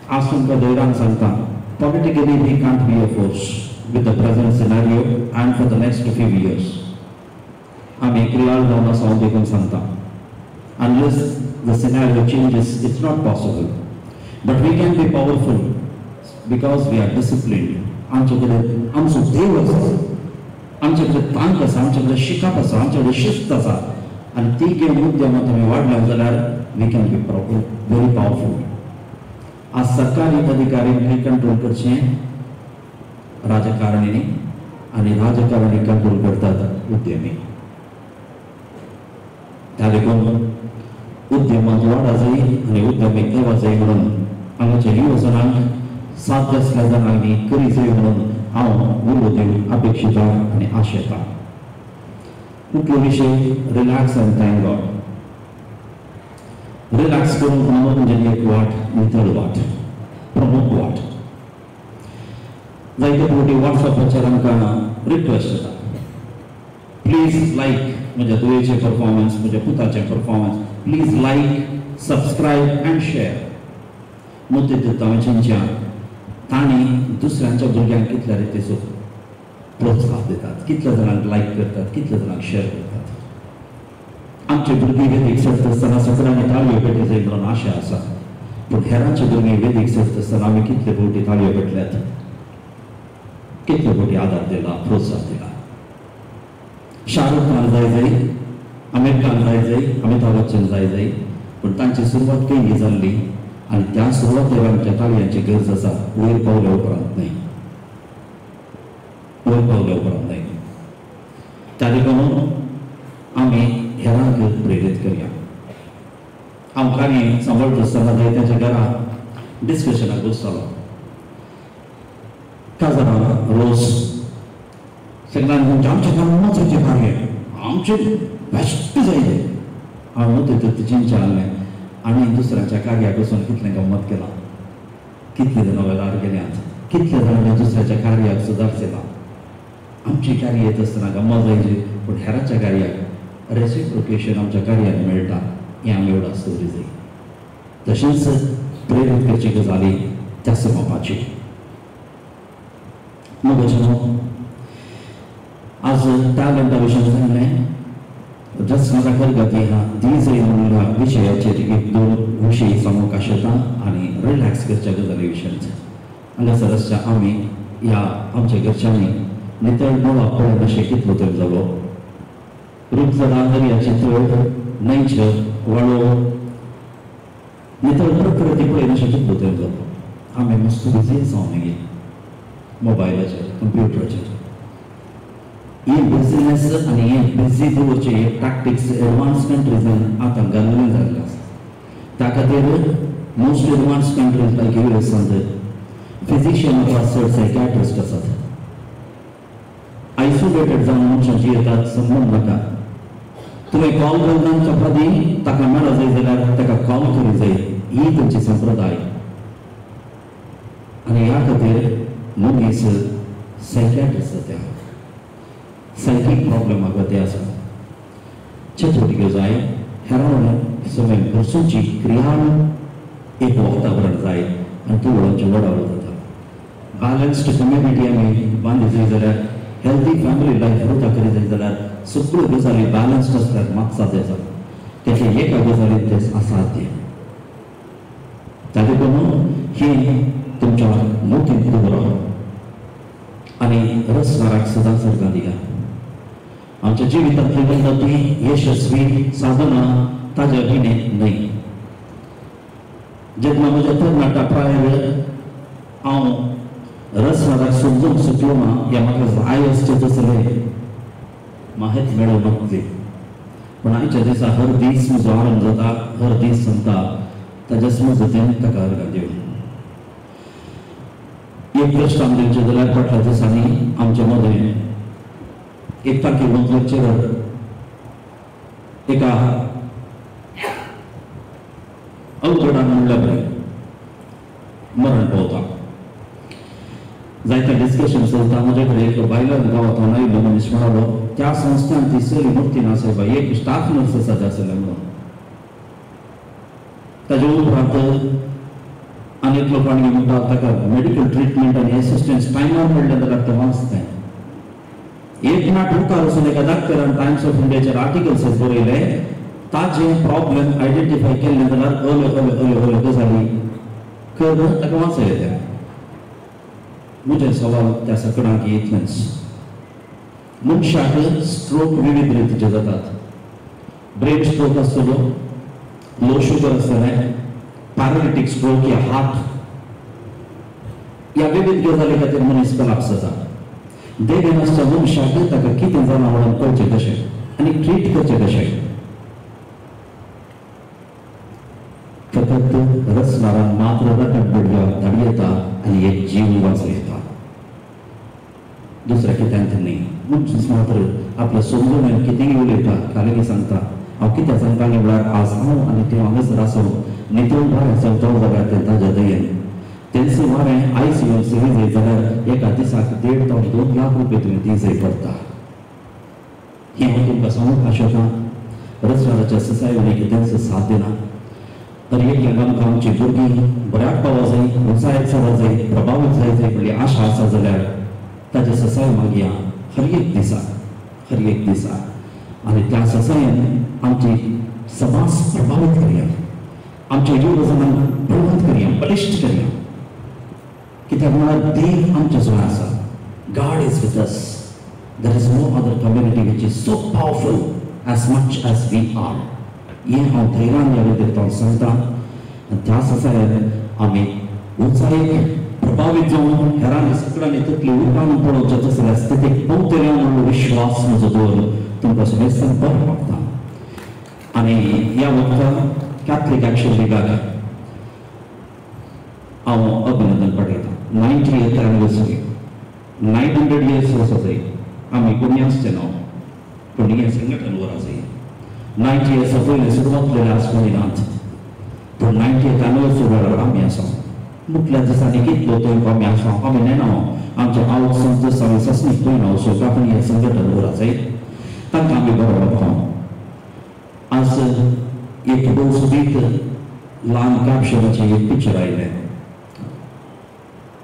आज तुमकां धैर्यान सांगता politically we can't be a force with the present scenario and for the next few years. आमी क्रियाळ जावन आसा हांव देखून सांगता. Unless the scenario changes, it's not possible. But we can be powerful because we are disciplined. आमचे कडेन आमचो देव आसा, आमचे कडेन तांक आसा, आमचे कडेन शिकप आसा, आमचे कडेन शिस्त आसा आनी ती घेवन उद्यमांत आमी वाडल्या जाल्यार we can be very powerful. आज सरकारी अधिकाऱ्यांनी कंट्रोल करचें राजकारणी आणि राजकारणी कंट्रोल करतात उद्यमी. त्या देखून उद्यमांत वाडा जाय आनी उद्यमीक येवं जाय म्हणून हांगाच्या युवजनांक साध्य आसल्या जाणांनी करी जाय म्हणून हांव उलो दिवंक अपेक्षिता आनी आशेता. मुख्य विशय रिलॅक्स आनी थँक गॉड. रिलॅक्स करून मनोरंजन एक वाट, नितळ वाट, प्रमुख वाट. जायते फावटी व्हॉट्सअपाचेर आमकां रिक्वेस्ट येता, प्लीज लायक म्हज्या तुयेचें परफॉर्मन्स, म्हज्या पुताचें performance, please like, subscribe and share. मोती दितांच्या तांणी दुसऱ्यांच्या भुरग्यांक कितल्या रितीचो प्रोत्साहन दितात, कितल्या जाणांक लायक करतात, कितल्या जाणांक शेअर करतात. आमचे भुरगीं वेदीक सरता आसतना सगळ्यांनी ताळयो पेटय जाय म्हणून आशा आसा. पूण हेरांचे भुरगीं वेदीक सरता आसतना आमी कितले फावटी ताळयो पेटल्यात, कितले फावटी आदार दिला, प्रोत्साहन दिला. शाहरुख खान जाय जाय, आमिर खान जाय जाय, अमिताभ बच्चन जाय जाय, पूण तांची सुरवात केली जाल्ली आनी त्या सुरवातेर आमच्या ताळयांची गरज आसा. वयर पावल्या उपरांत न्हय, वयर पावल्या उपरांत न्हय. त्या देखून आमी हेरांक प्रेरीत करया. हांव कार्य सांबाळटा आसतना जायत्याच्या घरांत डिस्कशनाक बसतालो. काजारां रोज सगळ्यांनी आमच्या घरांत मजाचें कार्य, आमचें बेश्ट जाय. हांव तितून चिंचा हाडलें आनी दुसऱ्याच्या कार्याक वचून कितलें गंमत केलां, कितले जाणां वेळार गेल्यात, कितले जाणांनी दुसऱ्याच्या कार्याक सुदारचेलां. आमची कार्य येत आसतना गंमत जायची, पूण हेराच्या कार्याक रेसिप्रोकेशन आमच्या कार्यान मेळटा हें आमी एवढा दवरी जाय. तशेंच प्रेरीत करची गजाली त्या समोपाची. मगजनो आज टॅलंटा विशयी सांगलें. रचनाचा खरगती हा दीज म्हणून विशयाचेर एक दोन विशय सांगूंक आशेता आनी रिलॅक्स करच्या गजाली विशयी. हांगासर आसच्या आमी ह्या आमच्या घरच्यांनी नितळ नवा पळोवन अशें कितलो तर जालो. रूपसदा दर्याची तळ, न्हंयचेर वळो, नितळ प्रकृती पळयन अशें कितलो तर जालो. आमी मस्त बिजी जावन मागीर मोबायलाचेर, कंप्युटराचेर हे बिझनेस आनी हे बिझी दवरचे हे टॅक्टिक्स एडवान्स कंट्रीजान आतां घालून जाल्ले आसा. त्या खातीर मोस्ट एडवान्स कंट्रीज लायक US फिजिशियन आसात, सायकॅट्रिस्ट आसात. आयसोलेटेड जावन मनशांची येतात संबंद नाका. तुमी कॉल करनाच्या पदी ताका मेळा जाय जाल्यार ताका कॉल करूं जाय, ही तुमची संप्रदाय. आनी ह्या खातीर मनीस सायकॅट्रिस्ट जाता, सायकीक प्रॉब्लेमाक ते आसा. चतुर्थी जाय हेरां समय भरसूची क्रिया एक वातावरण जाय आनी ती वळोवची वडावळ जाता. बॅलन्स्ड कम्युनिटी आमी बांदी जाय जाल्यार, हेल्दी फॅमिली लायफ उरता करी जाय जाल्यार सगळ्यो गजाली बॅलन्स्ड आसल्यार मात सादें जाता. त्याच्या एका गजालीत ते असाध्य. ताजे करून ही तुमच्या मोठीत दवरा आणि रसवाराक सदां सरकार दिया. आमच्या जिवितांतली उन्नती यशस्वी साधना ताज्या भिणेत न्हय. जेन्ना म्हज्या तरणाट्या प्रायावेळ हांव रसवाराक समजूंक शकलो ना या म्हाका जाय आसचें तसलें माहीत मेळूंक नासली. पण आयच्या दिसा हर दीस म्हजो आरंभ जाता, हर दीस सांगता ताज्या समजतेन ताका अर्घ दिवन. एक दृश्टांत दिवचें जाल्यार फाटल्या दिसांनी आमचे मदें एक तांकीवंत लेक्चरर एका अवघडान म्हणल्या बरें मरण पावता. जायते डिस्कशन चलता. म्हजे कडेन एक बायलर गांवांतल्यान आयिल्लो मनीस म्हणालो त्या संस्थान ती सरी मुक्ती ना साहेब एक स्टाफ नर्स आसा त्या आसलें म्हणून. ताजे उपरांत अनेक लोकांनी म्हणटा ताका मेडिकल ट्रिटमेंट आनी एसिस्टन्स टायमार मेळ्ळें जाल्यार तें वाचतें. एक नाट मुखार वचून एका डाक्टरान टायम्स ऑफ इंडियाचेर आर्टिकल्स बरयले ताजे प्रॉब्लेम आयडेंटिफाय केल्ले जाल्यार अल्यो गजाली करून ताका वाचयले ते. म्हजे सवाल त्या सकडांक इतलेंच. मनशाक स्ट्रोक विविध रितीचे जातात. ब्रेन स्ट्रोक आसतलो, लो शुगर आसतलें, पॅरालिटीक स्ट्रोक या हार्ट या विविध गजाली खातीर मनीस कलाप्स जाता. देगेन आसच्या मनशाक ताका कितें जालां म्हणून कळचें कशें आनी ट्रीट करचें कशें. फकत रसवारान मात्र रकत बडल्यार धाडी येता आनी एक जीव वाचयता. दुसऱ्या कित्यांत न्ही. मनीस मात्र आपल्या समजून कितेंय उलयता, कालेगी सांगता. हांव कितें सांगतालें म्हळ्यार आज हांव आनी तें हांगासर आसूं नितळ वारें चवथो जाल्यार तें ताज्या दयेन तेंचें वारें आयसीयून सेवी जाय जाल्यार एका दिसाक 1.5 ते 2 लाख रुपया तुवें दिवचें पडटा. ही हांव तुमकां सांगूंक आशेतां. रसवाराच्या सोसायटीन कितेंच साथ दिना. तर एक आमकां आमची भुरगीं बऱ्याक पावो जाय, उत्साहीत जावं जाय, प्रभावीत जाय म्हणली आशा आसा जाल्यार ताजे ससाय मागया हर एक दिसा आनी त्या ससायन आमची समाज प्रभावित करया, आमच्या युवजनांक प्रभावित करया, बलिश्ट करया. कित्याक म्हळ्यार देव आमचे जवळ आसा. God is with us. There is no other community which is so powerful as much as we are. हें हांव धैर्यान ह्या विद्यार्थ्यांक सांगता. आनी त्या ससायन आमी उत्साहीत प्रभावित जावन हेरांनी सकडांनी तकली उर्बान पळोवचें तसल्या स्थितीक पावतले म्हणून विश्वास म्हजो दवरून तुमकां सगळें संपर्क मागता. आनी ह्या वखदाक कॅथलीक एक्शन लिगाक हांव अभिनंदन पाठयता. 90th एनिवर्सरी 900 years वर्सां जाय. आमी कोणी आसचे ना पूण हें संघटन वरां जाय. 90 years पयलीं सुरवात केली आसपणी नात पूण 90th एनिवर्सरी वेळार आमी आसा. मुटल्या दिसांनी कितलो तो आमी आसा आमी नेना आमच्या आवक संस्था आमी सस्नीक पयना वचूंक आपूण हें संघटन वरां जाय तांकां आमी बरो वखदा. आज एक भोवसुबीत ल्हान कॅप्शनाचें एक पिक्चर आयलें.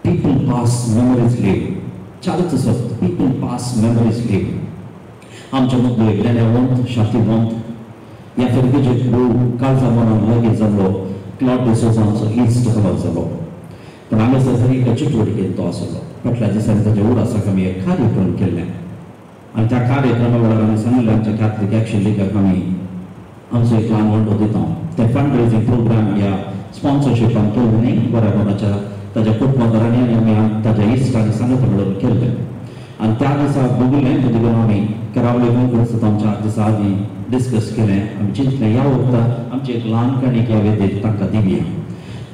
People pass memories leave. चालूच आसा पीपल पास मेमरीज लीव. आमच्या मदलो एक लेण्यावंत शांतीवंत ह्या फेरकेचे भोव काळजा मनान लगीन जाल्लो क्लॉड डिसोजांचो इश्ट हवाल जालो. पण हांगासर एका चिटवटीकेंत तो आसलो. फाटल्या दिसांनी ताच्या उडासाक आमी एक कार्यक्रम केल्ले आनी त्या कार्यक्रमा वेळार आमी सांगलें आमच्या कॅथलीक एक्शन लिगाक आमी आमचो एक ल्हान वांटो दिता. ते फंड रेजिंग प्रोग्राम या स्पॉन्सरशिपान केल्लें न्ही बऱ्या कोणाच्या ताज्या कुटुंबाकारांनी आनी आमी ताज्या इश्टांनी सांगता म्हणून केल्लें. आनी त्या दिसा बघिल्लें तो देखून आमी करावले कॉन्फरन्सांत आमच्या दिसा आमी डिस्कस केलें. आमी चिंतलें ह्या वखदाक आमची एक ल्हान काणीक ह्या वेदेक तांकां दिवया.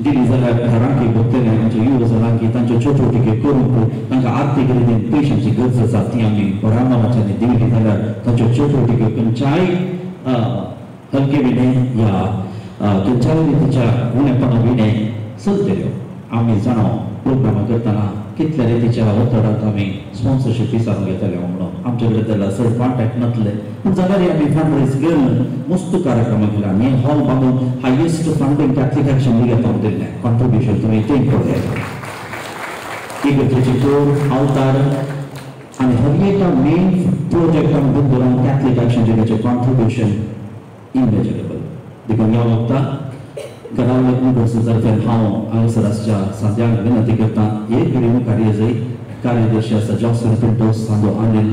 दिली जाल्यार घरांकी भोगतले आमच्या युवजनांकी तांच्यो चोटवटीके करूंक तांकां आर्थीक रितीन पयशांची गरज आसा ती आमी बऱ्या मनाच्यानी दिली जाल्यार तांच्यो चोटवटीके खंयच्याय हलके विणें या खंयच्याय रितीच्या उणेपणा विणें चलतल्यो. आमी जाणो प्रोग्रामा करतना कितल्या रितीच्या वतडांत आमी स्पॉन्सरशीप विचारून घेतले म्हणून आमचे कडेन जाल्यार सर कॉन्टॅक्ट नासले पूण जाल्यार आमी फंड रेज केलें. मस्त कार्यक्रम केला. आमी हॉल बांदून हायेस्ट फंडींग कॅथलीक एक्शन लिगाक दिल्लें. कॉन्ट्रिब्युशन तुमी तें पळय. इगर्जेची टोर अवतार आनी हर एका मेन प्रोजेक्टान बंदून कॅथलीक एक्शन लिगाचें कॉन्ट्रिब्युशन इमेजरेबल देखून ह्या वखदाक घरावले युनिव्हर्सिटीतर्फे हांव हांगासराच्या साद्याक विनंती करता एक घडये कार्य जाय कार्यदर्शी आसा जॉसन पिंटोस सांदो अनिल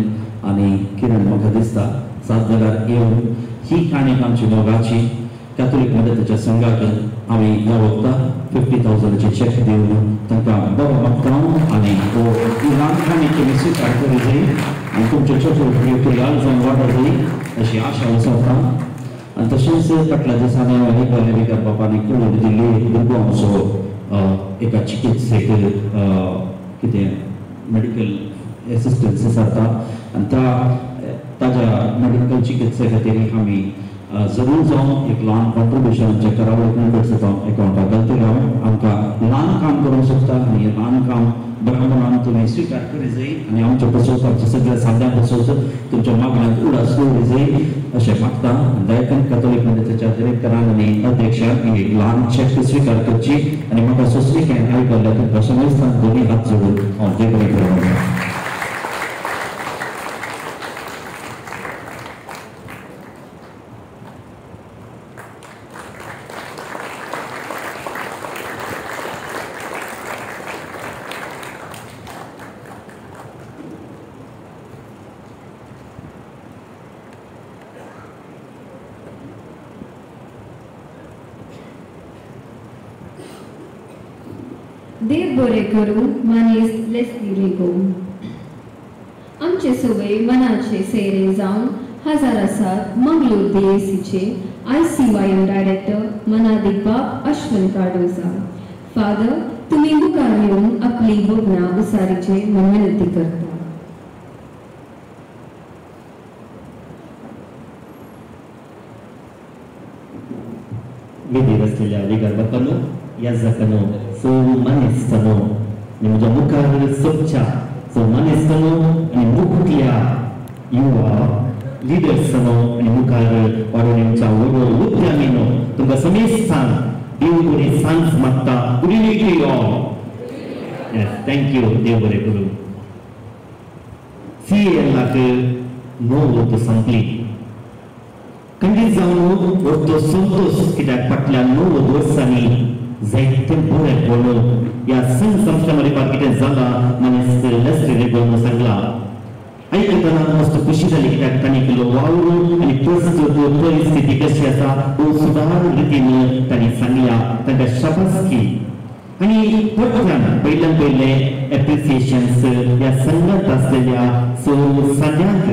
आनी किरण म्हाका दिसता सात जाग्यार येवन ही काणीक आमची मोगाची कॅथोलिक मदतीच्या संघाक आमी ह्या वखदाक 50,000चे चेक दिवन तांकां बरो मागता आनी तो ल्हान काणीक तुमी स्विकार करूं जाय आनी तुमच्यो छोट्यो पुराय जावन वाडो जाय अशी आशा उसळटा आनी तशेंच फाटल्या दिसांनी हांवें एक विकार बापानी कळोवन दिल्ली भुरगो आमचो एका चिकित्सेक कितें मेडिकल एसिस्टन्स आसा आनी ताज्या मेडिकल चिकित्से खातीर आमी जरूर जावन एक ल्हान कॉन्ट्रिब्युशन आमच्या करावळे युनिव्हर्सिटी अकाउंटाक घालतले आमकां ल्हान काम करूंक सोदता आनी हें ल्हान काम बरोबरान तुमी स्विकार करी जाय आनी आमच्या बसोवपाचे सगळ्या साद्यांक बसोवच तुमच्या मागण्यांक उडास दवरी जाय अशें मागता दयाकन कॅथोलिक मदतीच्या डिरेक्टरान आनी अध्यक्षाक ही एक ल्हान चेक स्विकार करची आनी म्हाका सोंसणीकेन आयकल्ल्या तुमकां समजतान दोनी हात जोडून हांव देव करता देव बरें करूं मनीस लेस्ली रेगो आमचे सगळे मनाचे सैरे जावन हजारासात मंगळूर DACचे ICYM डायरेक्टर मनादिक बाब अश्विन कार्डोजा फादर तुम्ही मुखार येवन आपली बोगना उसारीचे म्हण विनंती करता विधी असलेल्या विकार बापानो याजकानो सो मानेस्तनो आणि म्हज्या मुखार सबच्या सो मानेस्तनो आणि मुखातल्या युवा लिडर्सनो आणि मुखार वाडोळ्यांच्या व्हडलो उद्यमीनो तुमकां समेस्तान देव बरी सांज मागता good evening to you all yes thank you देव बरें करूं CALाक 9 वर्सां संपली खंडीत जावन तो संतोष कित्याक फाटल्या 9 वर्सांनी जायते बरें पळोवन ह्या संघ संस्था मरे कितें जालां मनीस लेस्ली रेगोन सांगला आयकतना मस्त खुशी जाली कित्याक तांणी केलो वावर आनी परिस्थिती कशी आसा तो सुदार रितीन तांणी सांगल्या तांकां शाबासकी आनी परत्यान पयल्यान पयले एप्रिसिएशन्स ह्या संघात आसलेल्या साद्यांक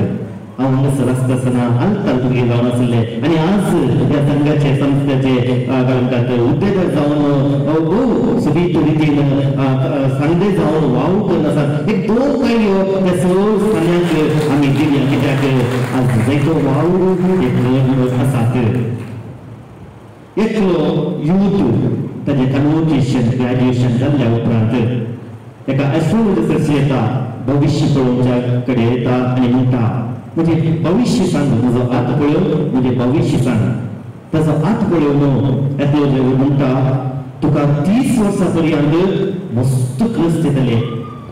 हांव हांगासर आसता आसतना हालचाल भुरगीं जावन आसले आनी आज ह्या संघाचे संस्थेचे म्हणटात उद्देजक जावन भोव सुबीत रितीन सांगडे जावन वाव करून आसात एक 2 काणयो त्या सगळ्या साद्यांक आमी दिल्या कित्याक आज जायतो वाव आसात एकलो यूथ ताजें कन्वोकेशन ग्रॅज्युएशन जाल्ल्या उपरांत एका एस्ट्रोलॉजर्स येता भविष्य पळोवच्या कडेन येता आनी म्हणटा म्हणजे भविष्य सांग म्हजो आत पळय म्हणजे भविष्य सांग ताचो आत पळय न्हू एस्ट्रोलॉजर म्हणटा तुका 30 वर्सां पर्यंत मस्त कश्ट येतले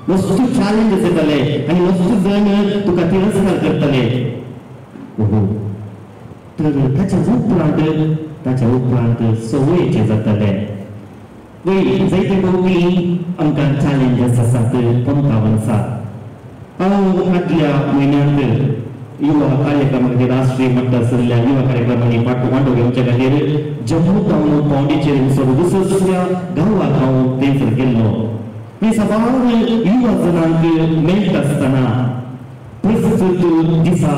मस्त चॅलेंजेस येतले आनी मस्त जण तुका तिरस्कार करतले तर ताच्या उपरांत सवयेचें जातले वय जायते भोवती आमकां चॅलेंजेस आसात पंथावन आसात हांव फाटल्या म्हयन्यांत युवा कार्यक्रमांत राष्ट्रीय मट्टासरल्या युवा कार्यक्रमांनी वांटो घेवचे खातीर जम्मू टावन पावंडेचेर दुसऱ्या गांवांत हांव थंयसर गेल्लो आनी सवार युवा जनांक मेळट आसतना प्रस्तुत दिसा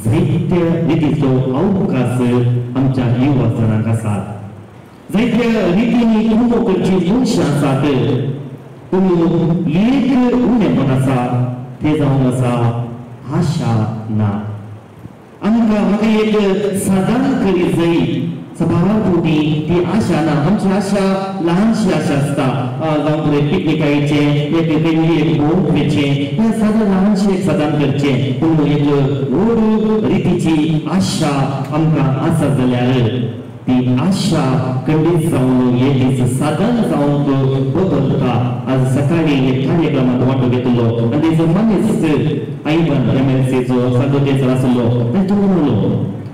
जायत्या रितीचो अवकाश आमच्या युवा जनांक आसात जायत्या रितींनी उणो करची मनशां आसात पूण एक उणेपण आसा तें जावन आसा आशा ना आमकां म्हाका एक साधन करी जाय सभाभोवती ती आशा ना आमची आशा ल्हानशी आशा आसता जावं फुडें पिकनिकायेचे एक भोंवपेचे हें साधन ल्हानशें एक साधन करचें पूण एक व्हड रितीची आशा आमकां आसा जाल्यार ती आशा खंडीत जावन हे दीस साधन जावन बदलता आज सकाळी एक कार्यक्रमात वांटो घेतलो आनी तेजो मनीस आयवन MLCचो सांगोतेचो आसलो आनी तो म्हणलो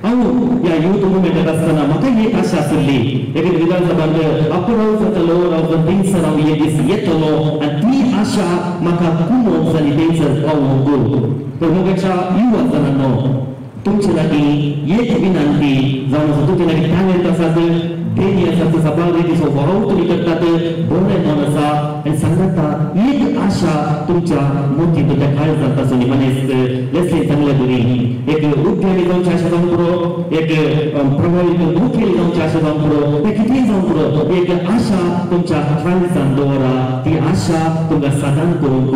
हांव ह्या यूथ मुवमेंटांत आसतना म्हाका एक आशा आशिल्ली एक विधानसभांत अप्रोच जातलो रावन थंयसर हांव एक दीस येतलो आनी ती आशा म्हाका कुमोक जाली थंयसर पावूंक तर मोगाच्या युवा जणांनो तुमचे लागीं एक विनंती जावन आसा तुमचे लागीं टॅलंट आसात देणी आसा त्यो सबाल रितीचो वाव तुमी करतात बरें मन आसा आनी सांगता एक आशा तुमच्या मोठी तुमच्या काळजांत आसूं मनीस लेसली सांगले बरी एक उद्यमी जावचे आशा जावं पुरो एक प्रभावीत मुखेल जावचे आशा जावं पुरो एक कितेंय जावं पुरो एक आशा तुमच्या काळजांत दवरा ती आशा तुमकां साधन करूंक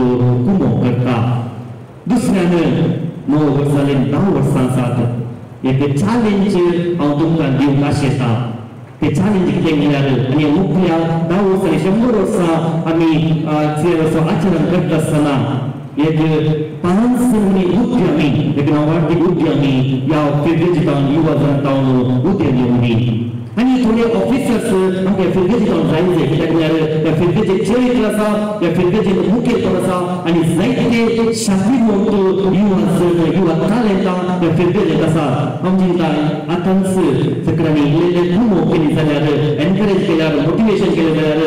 कुमो करता दुसऱ्यान 9 वर्सां 10 वर्सां आसात एक चॅलेंज हांव तुमकां दिवंक आशेता ते चॅलेंज कितें म्हळ्यार आनी मुख्या 10 वर्सांनी 100 वर्सां आमी आचरण करता आसतना एक 5 उद्यमी एक नांवार्थीक उद्यमी ह्या फिरगेजितान युवा जनतावन उद्यमी उरली आनी थोडे ऑफिसर्स आमगे फिरगेजितान जायचे कित्याक म्हळ्यार त्या फिरगेचे चरित्र आसा त्या फिरगेचे मुखेलपण आसा आनी जायते शास्त्रीमूर्त युवा टॅलंटां त्या फिरगेजेंत आसा हांव चिंताय आतांच सगळ्यांनी इल्लेले कुमो केली जाल्यार एनकरेज केल्यार मोटिवेशन केलें जाल्यार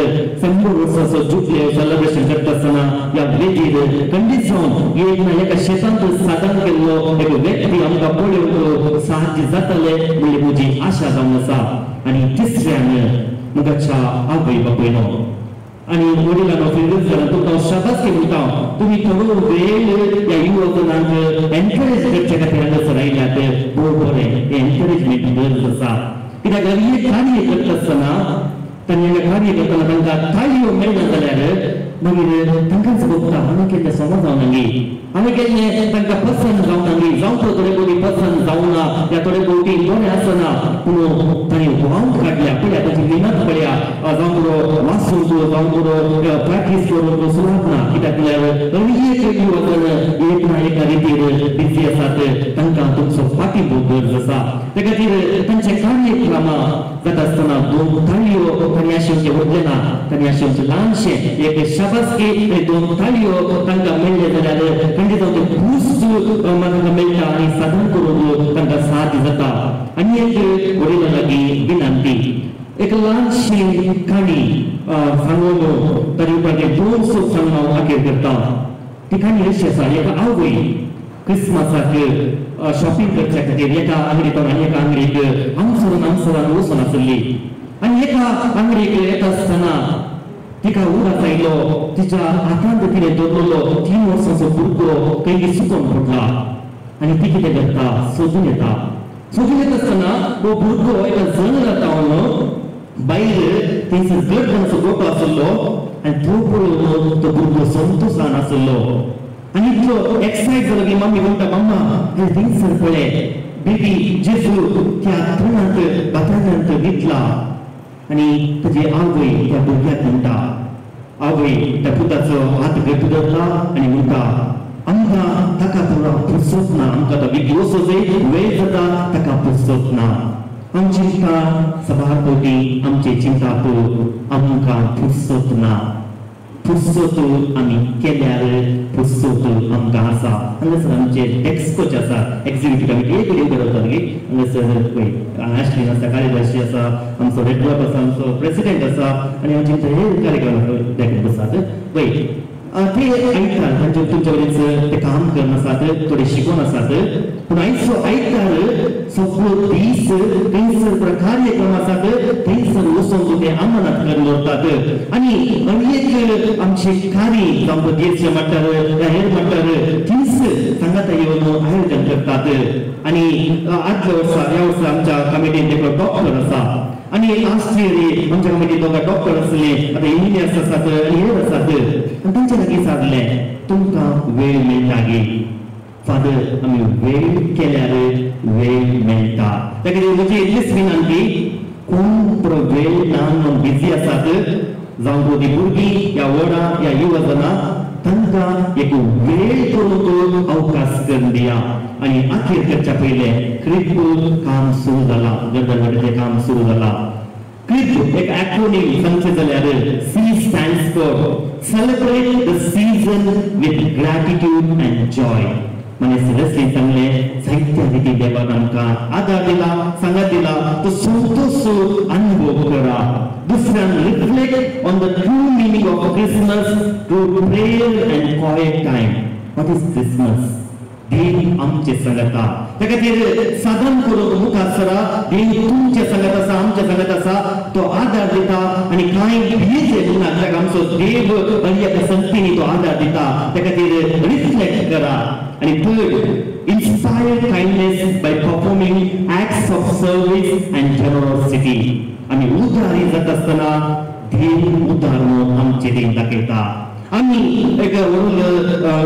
100 वर्सांचो जुबले सेलिब्रेशन करता आसतना ह्या वेजीर खंडीत जावन एक ना एका शेतांत साधन केल्लो एक व्यक्ती आमकां पळोवंक साहजी जातले म्हणली म्हजी आशा जावन आसा आनी तिसऱ्यान मुगाच्या आवय बापूयनो आनी वडिलांनो फिरगेज जाल्यार तुमकां शाबासकी म्हणटा तुमी थोडो वेळ ह्या युवा जनांक एनकरेज करचे खातीर हांगासर आयल्यात बरें हें एनकरेजमेंट गरज आसा कित्याक ही कार्य करता आसतना तांणी कार्य करतना तांकां ताळयो मेळना जाल्यार मागीर तांकांच भोगता हांवें केल्लें समज जावनांगी हांवें केल्लें तांकां पसंद जावनांगी जावं तो थोडे फावटी पसंद जावना या थोडे फावटी बरें आसना पूण तांणी वावंक काडल्या पळया ताची मेहनत पळया जावं पुरो वाचूंक जावं पुरो प्रॅक्टीस करूंक सुरवात ना कित्याक म्हळ्यार एक युवक एक ना एका रितीर बिजी आसात तांकां तुमचो पाठिंबो गरज आसा ते खातीर तांचे कार्यक्रमां जाता आसतना 2 ताळयो तांणी अशें व्हरले ना तांणी अशें ल्हानशें एक शाबासकी 2 ताळयो तांकां मेळ्ळे जाल्यार खंडीत हांव ते बूस्ट म्हाका मेळटा आनी साधन करूंक तांकां साथ जाता आनी एक वडिलां लागीं विनंती एक ल्हानशी काणी सांगून ताचे उपरांत 2 सूख सांगून हांव आखेर करता ती काणी अशी आसा एका आवय क्रिसमसाक शॉपिंग करच्या खातीर एका अंगडीतून आनी एका अंगडीक हांगसरान वचून आसली आनी एका अंगडीक येता आसतना तिका उगडास आयलो तिच्या हातांत तिणें दवरलेलो 3 वर्सांचो भुरगो कैली सुकोवन पडला आनी ती कितें करता सोदून येता आसतना तो भुरगो एका जंगलांत रावन भायर थंयसर गडगडाचो गोठो आसलो आनी तो पळोवन तो भुरगो संतोशान आसलो आनी इतलो एक्सायट जालो की मम्मी म्हणटा मम्मा हे थंयसर पळय बेबी जेजू त्या तणांत बातरांत न्हिदला आनी ताची आवय त्या भुरग्याक म्हणटा आवय त्या पुताचो हात घट्ट धरला आनी म्हणटा आमकां ताका फुरसत ना आमकां तो विडिओ वेळ जाता ताका फुरसत ना हांव चिंता सबार फावटी आमची चिंता पळोवन आमकां फुरसत ना फुरसत आमी केल्यार फुरसत आमकां आसा हांगासर आमचे टॅक्स कोच आसा एक्झिक्युटीव कमिटी एक कडेन करता न्ही हांगासर पळय आश्विन आसा कार्यदर्शी आसा आमचो रेड क्रॉस आसा आमचो प्रेसिडेंट आसा आनी आमचे हे कार्यक्रम देखून आसात पळय ते आयतार तांचे तुमचे कडेन ते काम करन आसात थोडे शिकून आसात पूण आयचो आयतार सगळो दीस थंयसर कार्यक्रम आसात थंयसर वचून ते अमलात करून दवरतात आनी एक आमचे कार्य जावं देश म्हणटार हेर म्हणटार थंयसर सांगात येवन आयोजन करतात आनी आदल्या वर्सा ह्या वर्सा आमच्या कमिटीन एकलो डॉक्टर आसा आनी लास्ट इयर आमच्या कमिटीन दोगा डॉक्टर आसले आतां इंजिनियर्स आसात आनी हेर आसात आनी तांचे लागीं सांगलें तुमकां वेळ मेळटा गे फादर आमी वेळ केल्यार वेळ मेळटा त्या खातीर म्हजी इतलीच विनंती कोण बरो वेळ ना बिजी आसात जावं ती भुरगीं या व्हडा या युवा जनां तांकां एक वेळ करूंक अवकाश करून दिया आनी अखेर करच्या पयलें क्रिप काम सुरू जाला गडगडाचें काम सुरू जाला क्रिप एक एक्रोनीम सांगचें जाल्यार C stands for celebrate the season with gratitude and joy Leslie सांगले साहित्य रिती देवान आमकां आदार दिला, सांगात दिला, तो संतोष अनुभव करा. दुसऱ्यान reflect on the true meaning of Christmas through prayer and quiet time. What is Christmas? देव आमचे सांगता. त्या खातीर साधन करून मुखार सरा. देव तुमचे सांगत आसा, आमचे सांगत आसा. तो आदार दिता आनी कांय भियेचे जिवनाक ताका आमचो देव बऱ्या संगतीनी तो आदार दिता. त्या खातीर रिफ्लेक्ट करा. आणि third, inspire kindness by performing acts of service and generosity. आमी उदारी जात आसतना देव उदाहरण आमचे देव दाखयता. आम्ही एक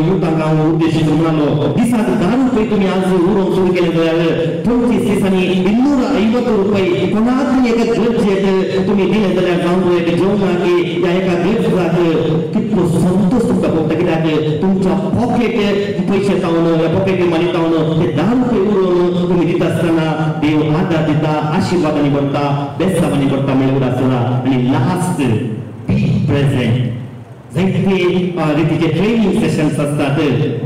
युद्धांका उद्देश म्हणालो दिसाक 10 रुपये तुम्ही आज उरोवंक सुरू केले जाल्यार 25 दिसांनी 250 रुपये कोणाक एका गरजेक तुम्ही दिले जाल्यार जावं एक जेवणाक या एका गरजाक कितलो संतोष तुमकां भोगता. कित्याक तुमच्या पॉकेट पयशे तावन या पॉकेटी मानी तावन ते 10 रुपये उरोवन तुम्ही दिता आसतना देव आदार दिता, आशिर्वादांनी भरता, बेसावांनी भरता मेळून आसता. आणि लास्ट, बी प्रेझेंट. जायते रितीचे ट्रेनिंग सेशन्स असतात.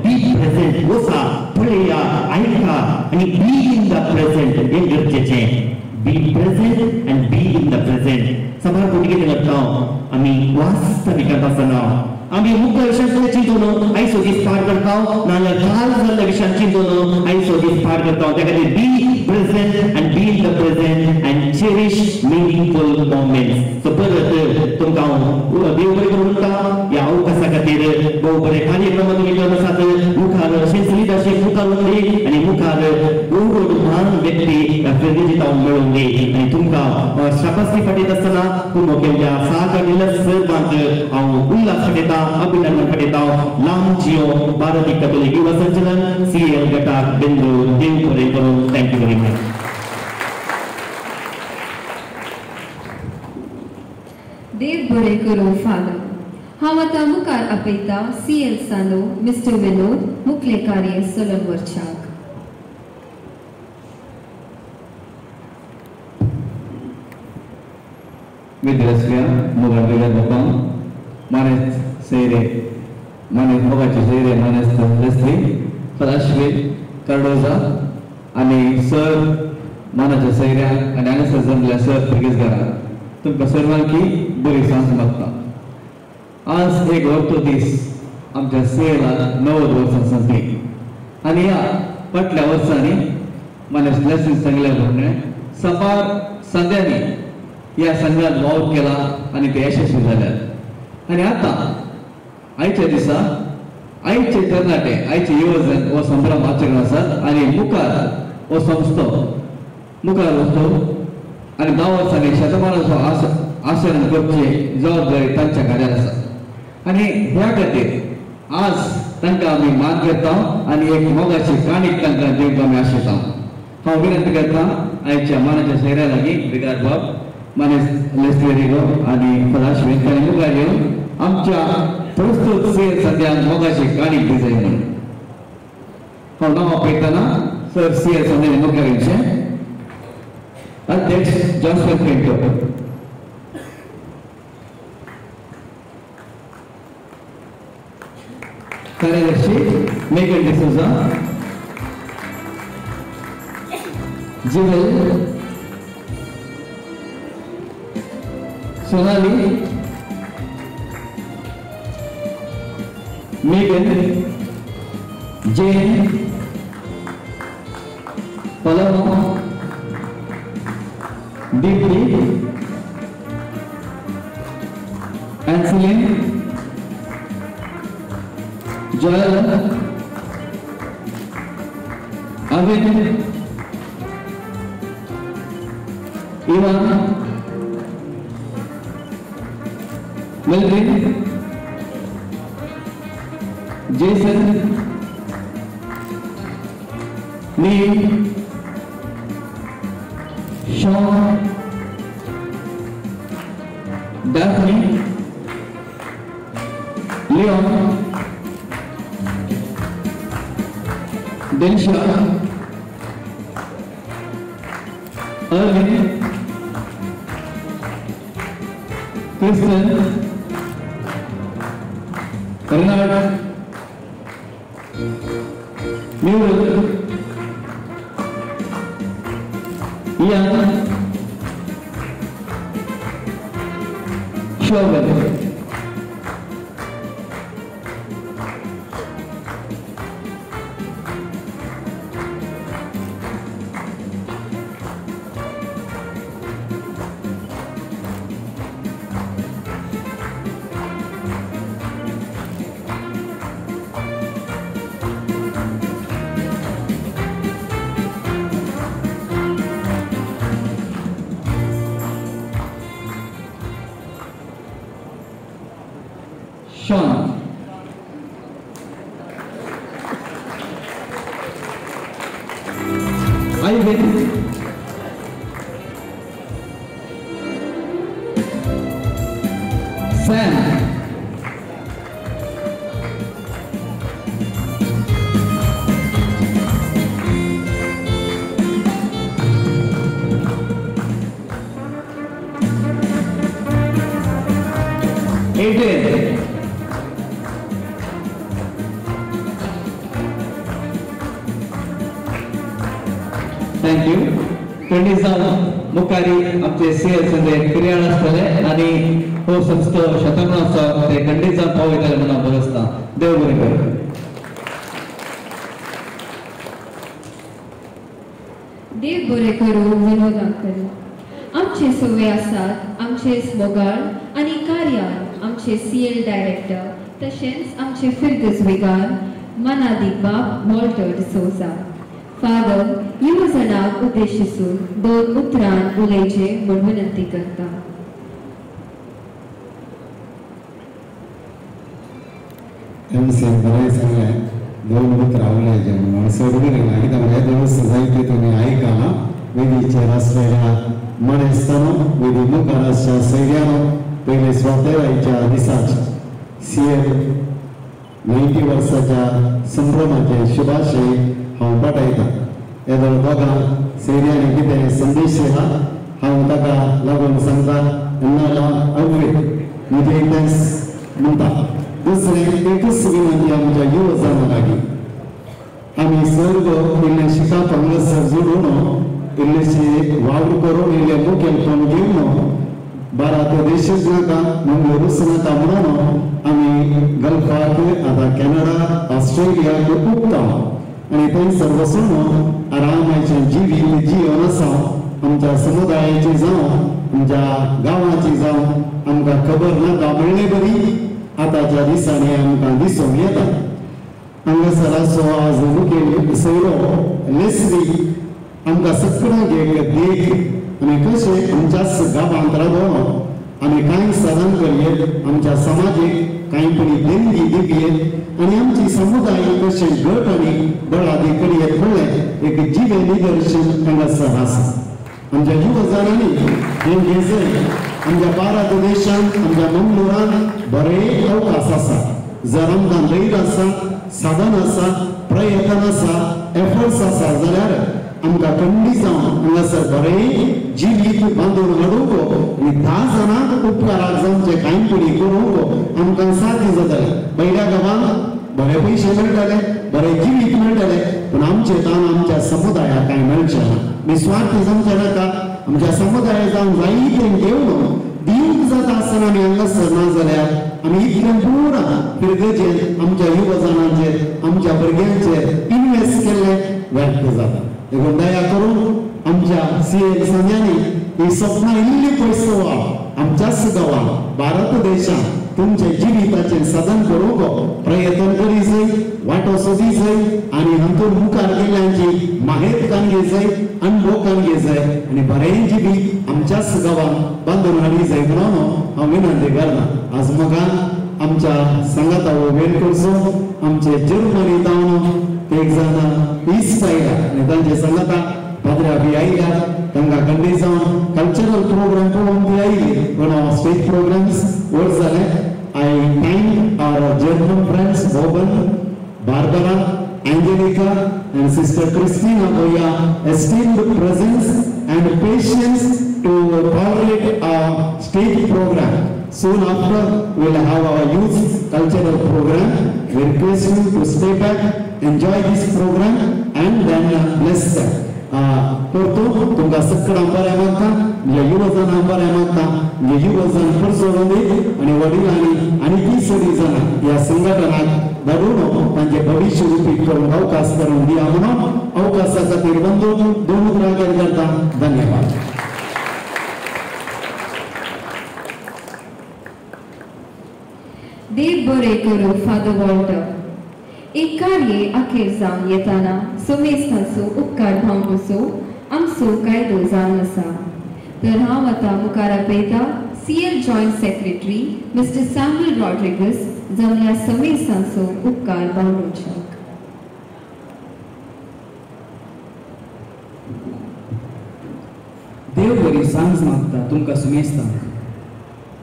बी प्रेझेंट, वसा, पळया, ऐका आणि बी इन द प्रेझेंट हे गरजेचे. Be present and be in the present. सभार कोटी कितें करता आमी वास्तविकांत आसना. आमी मुख्य विशयान चिंतून आयचो दीस पार करता नाल्यार काल जाल्ल्या विशयान चिंतून आयचो दीस पार करता. त्या खातीर बी present and be in the present and cherish meaningful moments. So परत तुमकां देव बरें करून म्हणटा ह्या अवकाशा खातीर भोव बरे कार्यक्रम तुमी करत आसात. मुखार सेन्स लिडरशीप मुखार उरली आनी मुखार गोड महान व्यक्ती प्रेरित जावन मेळून दी. आनी तुमकां शाबासकी फाटीत आसतना कुंभमेळ्याच्या सहकार्य सर्वांक हांव उल्हास फाटयता, अभिनंदन फाटयता. लांब जियो भारतीय कॅथोलिक युवा संचलन CAL गटाक बेंदूर. देव बरें करूं. Thank you very much. देव बरें करूं फादर. हांव आतां मुखार आपयता CL सानो मिस्टर विनोद मुखेल कार्य सोलनवरच्याक. विद्यार्थ्या मुगावेल्या लोकांक मानेस सेरे मानेस मोगाचे सेरे मानेस लेस्ली सदाशिव कार्डोजा आनी सर मानाच्या सैऱ्याक आनी हांगासर जमल्या सर पिर्गेजकारांक तुमकां सर्वांकी बरी सांज मागता. आज एक व्हरतो दीस आमच्या CALाक 90 वर्सां संती आनी ह्या फाटल्या वर्सांनी मानेस लेस्ली सांगल्या प्रमाणे सपार संध्यांनी ह्या संघात वावर केला आनी ते यशस्वी जाल्यात. आनी आतां आयच्या दिसा आयचे तरणाटे आयचे युवजन हो संभ्रम आचरण आसात आनी मुखार हो संस्थो मुखार वचो आनी 10 वर्सांनी शतमानाचो आचरण करचे जबाबदारी तांच्या खांद्यार आसा. आनी ह्या खातीर आज तांकां आमी मान करता आनी एक मोगाची काणीक तांकां दिवंक आमी आशेता. हांव विनंती करता आयच्या मानाच्या सोयऱ्या लागीं बिगार बाब मानेस लेस्ली रिगो आनी सदाशिव तांणी मुखार येवन आमच्या प्रस्तुत CAL सद्याक मोगाची काणीक दिजाय म्हणून हांव नांव आपयतना सर CAL संध्यानी मुखार येवचे. अध्यक्ष जॉसफर पिंटो, कार्यदर्शी Megan D'Souza, Jewel Sonali, Megan, Jain, Palma, Deepti, Ancilin, Joel, Avin, Ivan, Melvin, Jason, Neil, Shaun, Daphne, Leon, Dilsha, Arvin, Kristen, Reynold, Nurul, Ian, Shogun. Sean. Ivan. Sam. Adrian. Thank you. 20 मुखारी आमचे सीएस क्रियाळ आसतले आनी हो संस्थो शतमानोत्सव ते खंडीत पाव येतले म्हणून बरसता. देव बरें करूं. देव बरें करूं विनोद अंकल. आमचे सवय आसात आमचे मोगाळ आनी कार्यार आमचे सीएल डायरेक्टर तशेंच आमचे फिरगजवेगार मनादी बाब वॉल्टर डिसोजा. फादर युवजनाक उद्देशिसून 2 उतरां उलयचे म्हूण विनंती करता. बरें सांगलें 2 उतरां उलयचे म्हणून सोडून कित्याक हे दिवस जायते तुमी आयका वेदीचेर आसलेल्या मणेस्तानो वेदी मुखार आसच्या सैर्यानो पयले स्वातंत्र्याच्या दिसाचे सीएल 90 वर्साच्या संभ्रमाचे शुभाशय हांव पाठयता. येदो दोगां सैर्यानी कितें संदेश दिला हांव ताका लागून सांगता नाला अवय म्हजे इतलेंच म्हणटा. दुसरें एकच विनंती आमच्या युवजांना लागीं आमी सर्व इल्लें शिकप हांगासर जोडून इल्लेशें वावर करून इल्लें मुखेलपण घेवन भारत देशच नाका मंगळूरूच नाका म्हणून आमी गल्फाक आतां कॅनडा ऑस्ट्रेलियाक उगता आनी थंयसर वचून आरामाचें जिवीत जिवन आसा. आमच्या समुदायाची जावं आमच्या गांवाची जावं आमकां खबर नाका म्हणले बरी आतांच्या दिसांनी आमकां दिसून येता. हांगासर आसो आज मुखेल सैरो लेस्ली आमकां सगळ्यांक एक देख आनी कशें आमच्याच गांवांत रावून आमी कांय साधन करयेत आमच्या समाजीक कांय तरी देणगी दिवयेत आनी आमची समुदाय कशें गट आनी बळादी करयेत म्हणलें एक जिवे निदर्शन हांगासर आसा. आमच्या युवजनांनी हें घेजय आमच्या भारत देशांत आमच्या मंगळुरांत बरें अवकाश आसा. जर आमकां धैर्य आसा साधन आसा प्रयत्न आसा एफर्ट्स आसा जाल्यार आमकां खंडी जावन हांगासर बरें जिवीत बांदून हाडूंक आनी 10 जाणांक उपकाराक जावचे कांय तरी करूंक आमकां साध्य जातालें. भायल्या गांवांत बरे पयशे मेळटाले बरें जिवीत मेळटालें पूण आमचें तान आमच्या समुदायाक कांय मेळचें ना. निस्वार्थी जावचें नाका. आमच्या समुदाय जावन जायतें घेवन दिवंक जाता आसतना आमी हांगासर ना जाल्यार आमी इतलें दूर फिरगेचेर आमच्या युवजनांचेर आमच्या भुरग्यांचेर इन्वेस्ट केल्लें व्यर्थ जाता. देखून दया करून आमच्या सीएल संघांनी ही सपनां इल्ली पयसवा आमच्याच गांवांत भारत देशांत तुमचे जिविताचें साधन करूंक प्रयत्न करी जाय वांटो सोदी जाय आनी हातूंत मुखार गेल्ल्यांची माहेरकान घे जाय अणभवकान घे जाय आनी बरें जिवीत आमच्याच गांवांत बांदून हाडी जाय म्हणून हांव विनंती करतां. आज म्हाका आमच्या संघाता वेळ करचो आमचे जर्मनींतावन एक जाण इस्ट आयला आनी तांचे संघाता पाद्र्या बी आयल्या तांकां खंडी जावन कल्चरल प्रोग्राम पळोवन ती आयली पूण स्टेज प्रोग्राम्स वर्स जाले. I thank our German friends Boban, Barbara, Angelica and Sister Christina for your esteemed presence and patience to tolerate our stage program. Soon after we will have our youth cultural program. we request you to stay back, enjoy this program, and then bless them. करतो तुमकां सकड आंबार मागता म्हणजे युवजन आंबार मागता म्हणजे युवजन परसोवंदी आणि वडिलांनी आणि 20 जाणां ह्या संघटनाक धाडून तांचे भविष्य रुपी करून अवकाश करून दिया म्हणून अवकाशा खातीर बंदो दोन उतरां करता. धन्यवाद. देव बरे करो फादर वॉल्टर. एक कार्य अखेर जावन येताना सोमेस्ताचो उपकार भावनसो आमचो कायदो जावन आसा. तर हांव आतां मुखार आपयता CL joint secretary mister Samuel Rodrigues जमल्या सोमेस्ताचो उपकार भावनोवच्याक. देव बरी सांज मागता तुमकां सुमेस्तांक.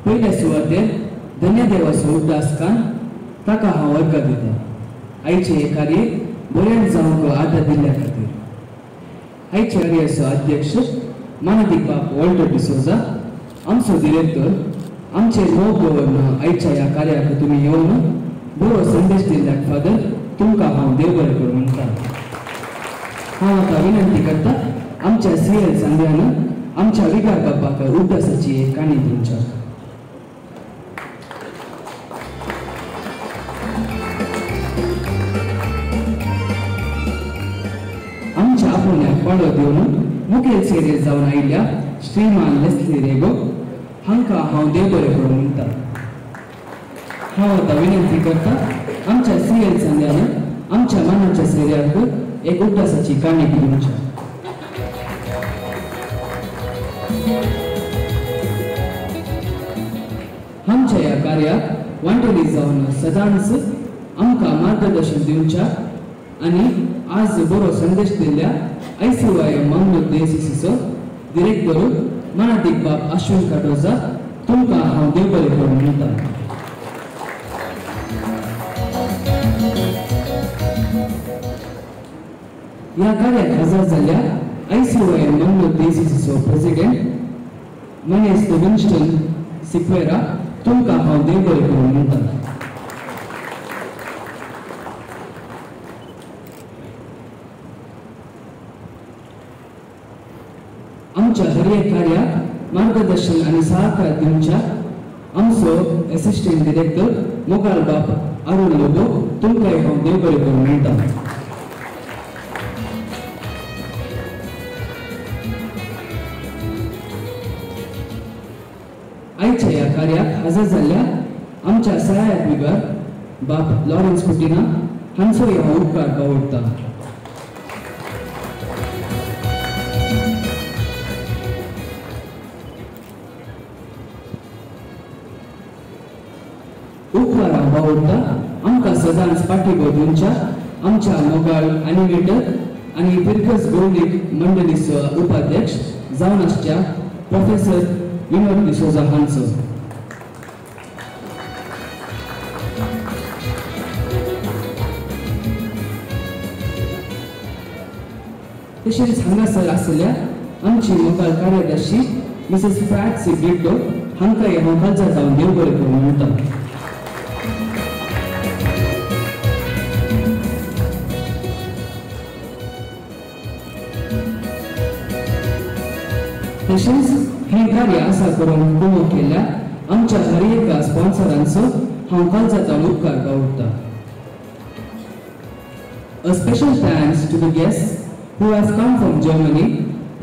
पयल्या सुवातेर धन्यदेवाचो उद्दासकान ताका हांव वर्ग दिता. आयचे हे कार्य बरें जावंक आदार दिल्ल्या खातीर. आयचे कार्याचो अध्यक्ष मानदीक बाब वॉल्टर डिसोजा, आमचो डिरेक्टर, आमचे मोग गव्हर्नर आयच्या ह्या कार्याक तुमी येवन बरो संदेश दिल्ल्याक फादर तुमकां हांव देव बरें करूं म्हणटा. हांव आतां विनंती करता आमच्या CL संध्यान आमच्या विकार बापाक उद्दासाची एक काणी दिवच्याक. आमच्या आपुण्याक पाळो दिवन मुखेल सेवेत जावन आयिल्ल्या श्रीमान लेस्ली रेगो हांकां हांव देव बरें करूं म्हणटा. हांव आतां विनंती करता आमच्या CL संध्यान आमच्या मनाच्या सेव्याक एक उद्दासाची काणी दिवच्याक. आमच्या ह्या कार्याक वांटेली जावन सदांच आमकां मार्गदर्शन दिवच्याक आणि आज बरो संदेश दिल्ल्या ICY मंगलोर DCCचो डिरेक्टर मानदीक बाब अश्विन काटोजा तुमकां हांव देव बरें करूं म्हणटा. ह्या कार्याक हजर जाल्ल्या ICY मंगलोर DCCचो प्रेसिडेंट मनेस विन्स्टन सिक्वेरा तुमकां हांव देव बरें करूं म्हणटा. आमच्या हर एक कार्याक मार्गदर्शन आणि सहकार दिवच्याक आमचो असिस्टंट डिरेक्टर मोगाल बाब अरुण लोबो तुमकां हांव देव बरें करूं म्हणटा. आयच्या ह्या कार्याक हजर जाल्ल्या आमच्या सहाय्यक विभाग बाब लॉरेन्स कुटिना हांचो हांव उपकार बावडटा. उपकार हांव बावडटा आमकां सदांच पाठिंबो दिवच्याक आमच्या मोगाळ एनिमेटर आणि बिरकस भौनीक मंडळीचो उपाध्यक्ष जावन आसच्या प्रोफेसर विनोद डिसोजा हांचो. तशेंच हांगासर आसल्या आमची मोगाळ कार्यदर्शी मिसेस फ्रॅट्सी बिल्डो हांकांय हांव हजर जावन देव बरें करूं म्हणटा. तशेंच हे कार्य आसा करून उबो केल्ल्या आमच्या हर एका स्पॉन्सरांचो हांव कालजातान उपकार बावडटा. A special thanks to the guests who have come from Germany,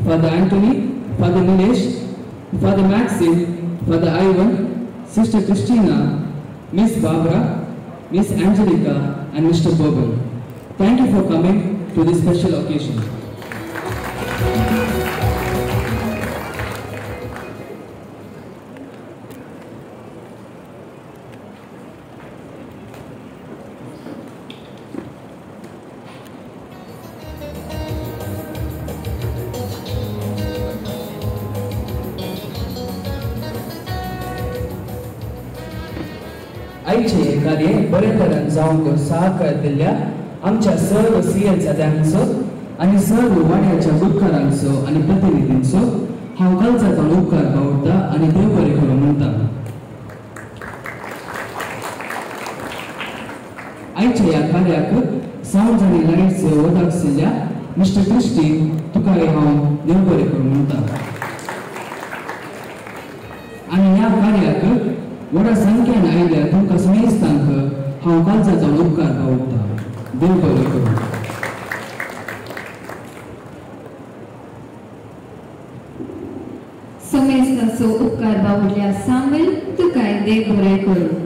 Father Anthony, Father Nilesh, Father Maxim, Father Ivan, Sister Christina, Miss Barbara, Miss Angelica and Mr. Boban. Thank you for coming to this special occasion. आयचे हे कार्य बरे तरेन जावंक सहकार दिल्ल्या आमच्या सर्व CL सदस्यांचो आणि सर्व वाड्याच्या गुरकारांचो आणि प्रतिनिधींचो हांव कालजातान उपकार बावडटा आणि देव बरें करूं म्हणटा. कार्याक सावंड आनी लायट्स वदाक आशिल्ल्या मिस्टर क्रिस्टी तुकाय हांव देव बरें करूं म्हणटा. आनी ह्या कार्याक व्हडा संख्येन आयिल्ल्या तुमकां समेस्तांक हांव कालजाचो उपकार भावता. देव बरें करूं. समेस्ताचो उपकार बावडल्या सामील तुकाय देव बरें करूं.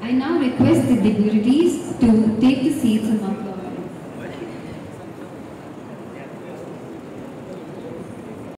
I now request the dignitaries to take the seats among us.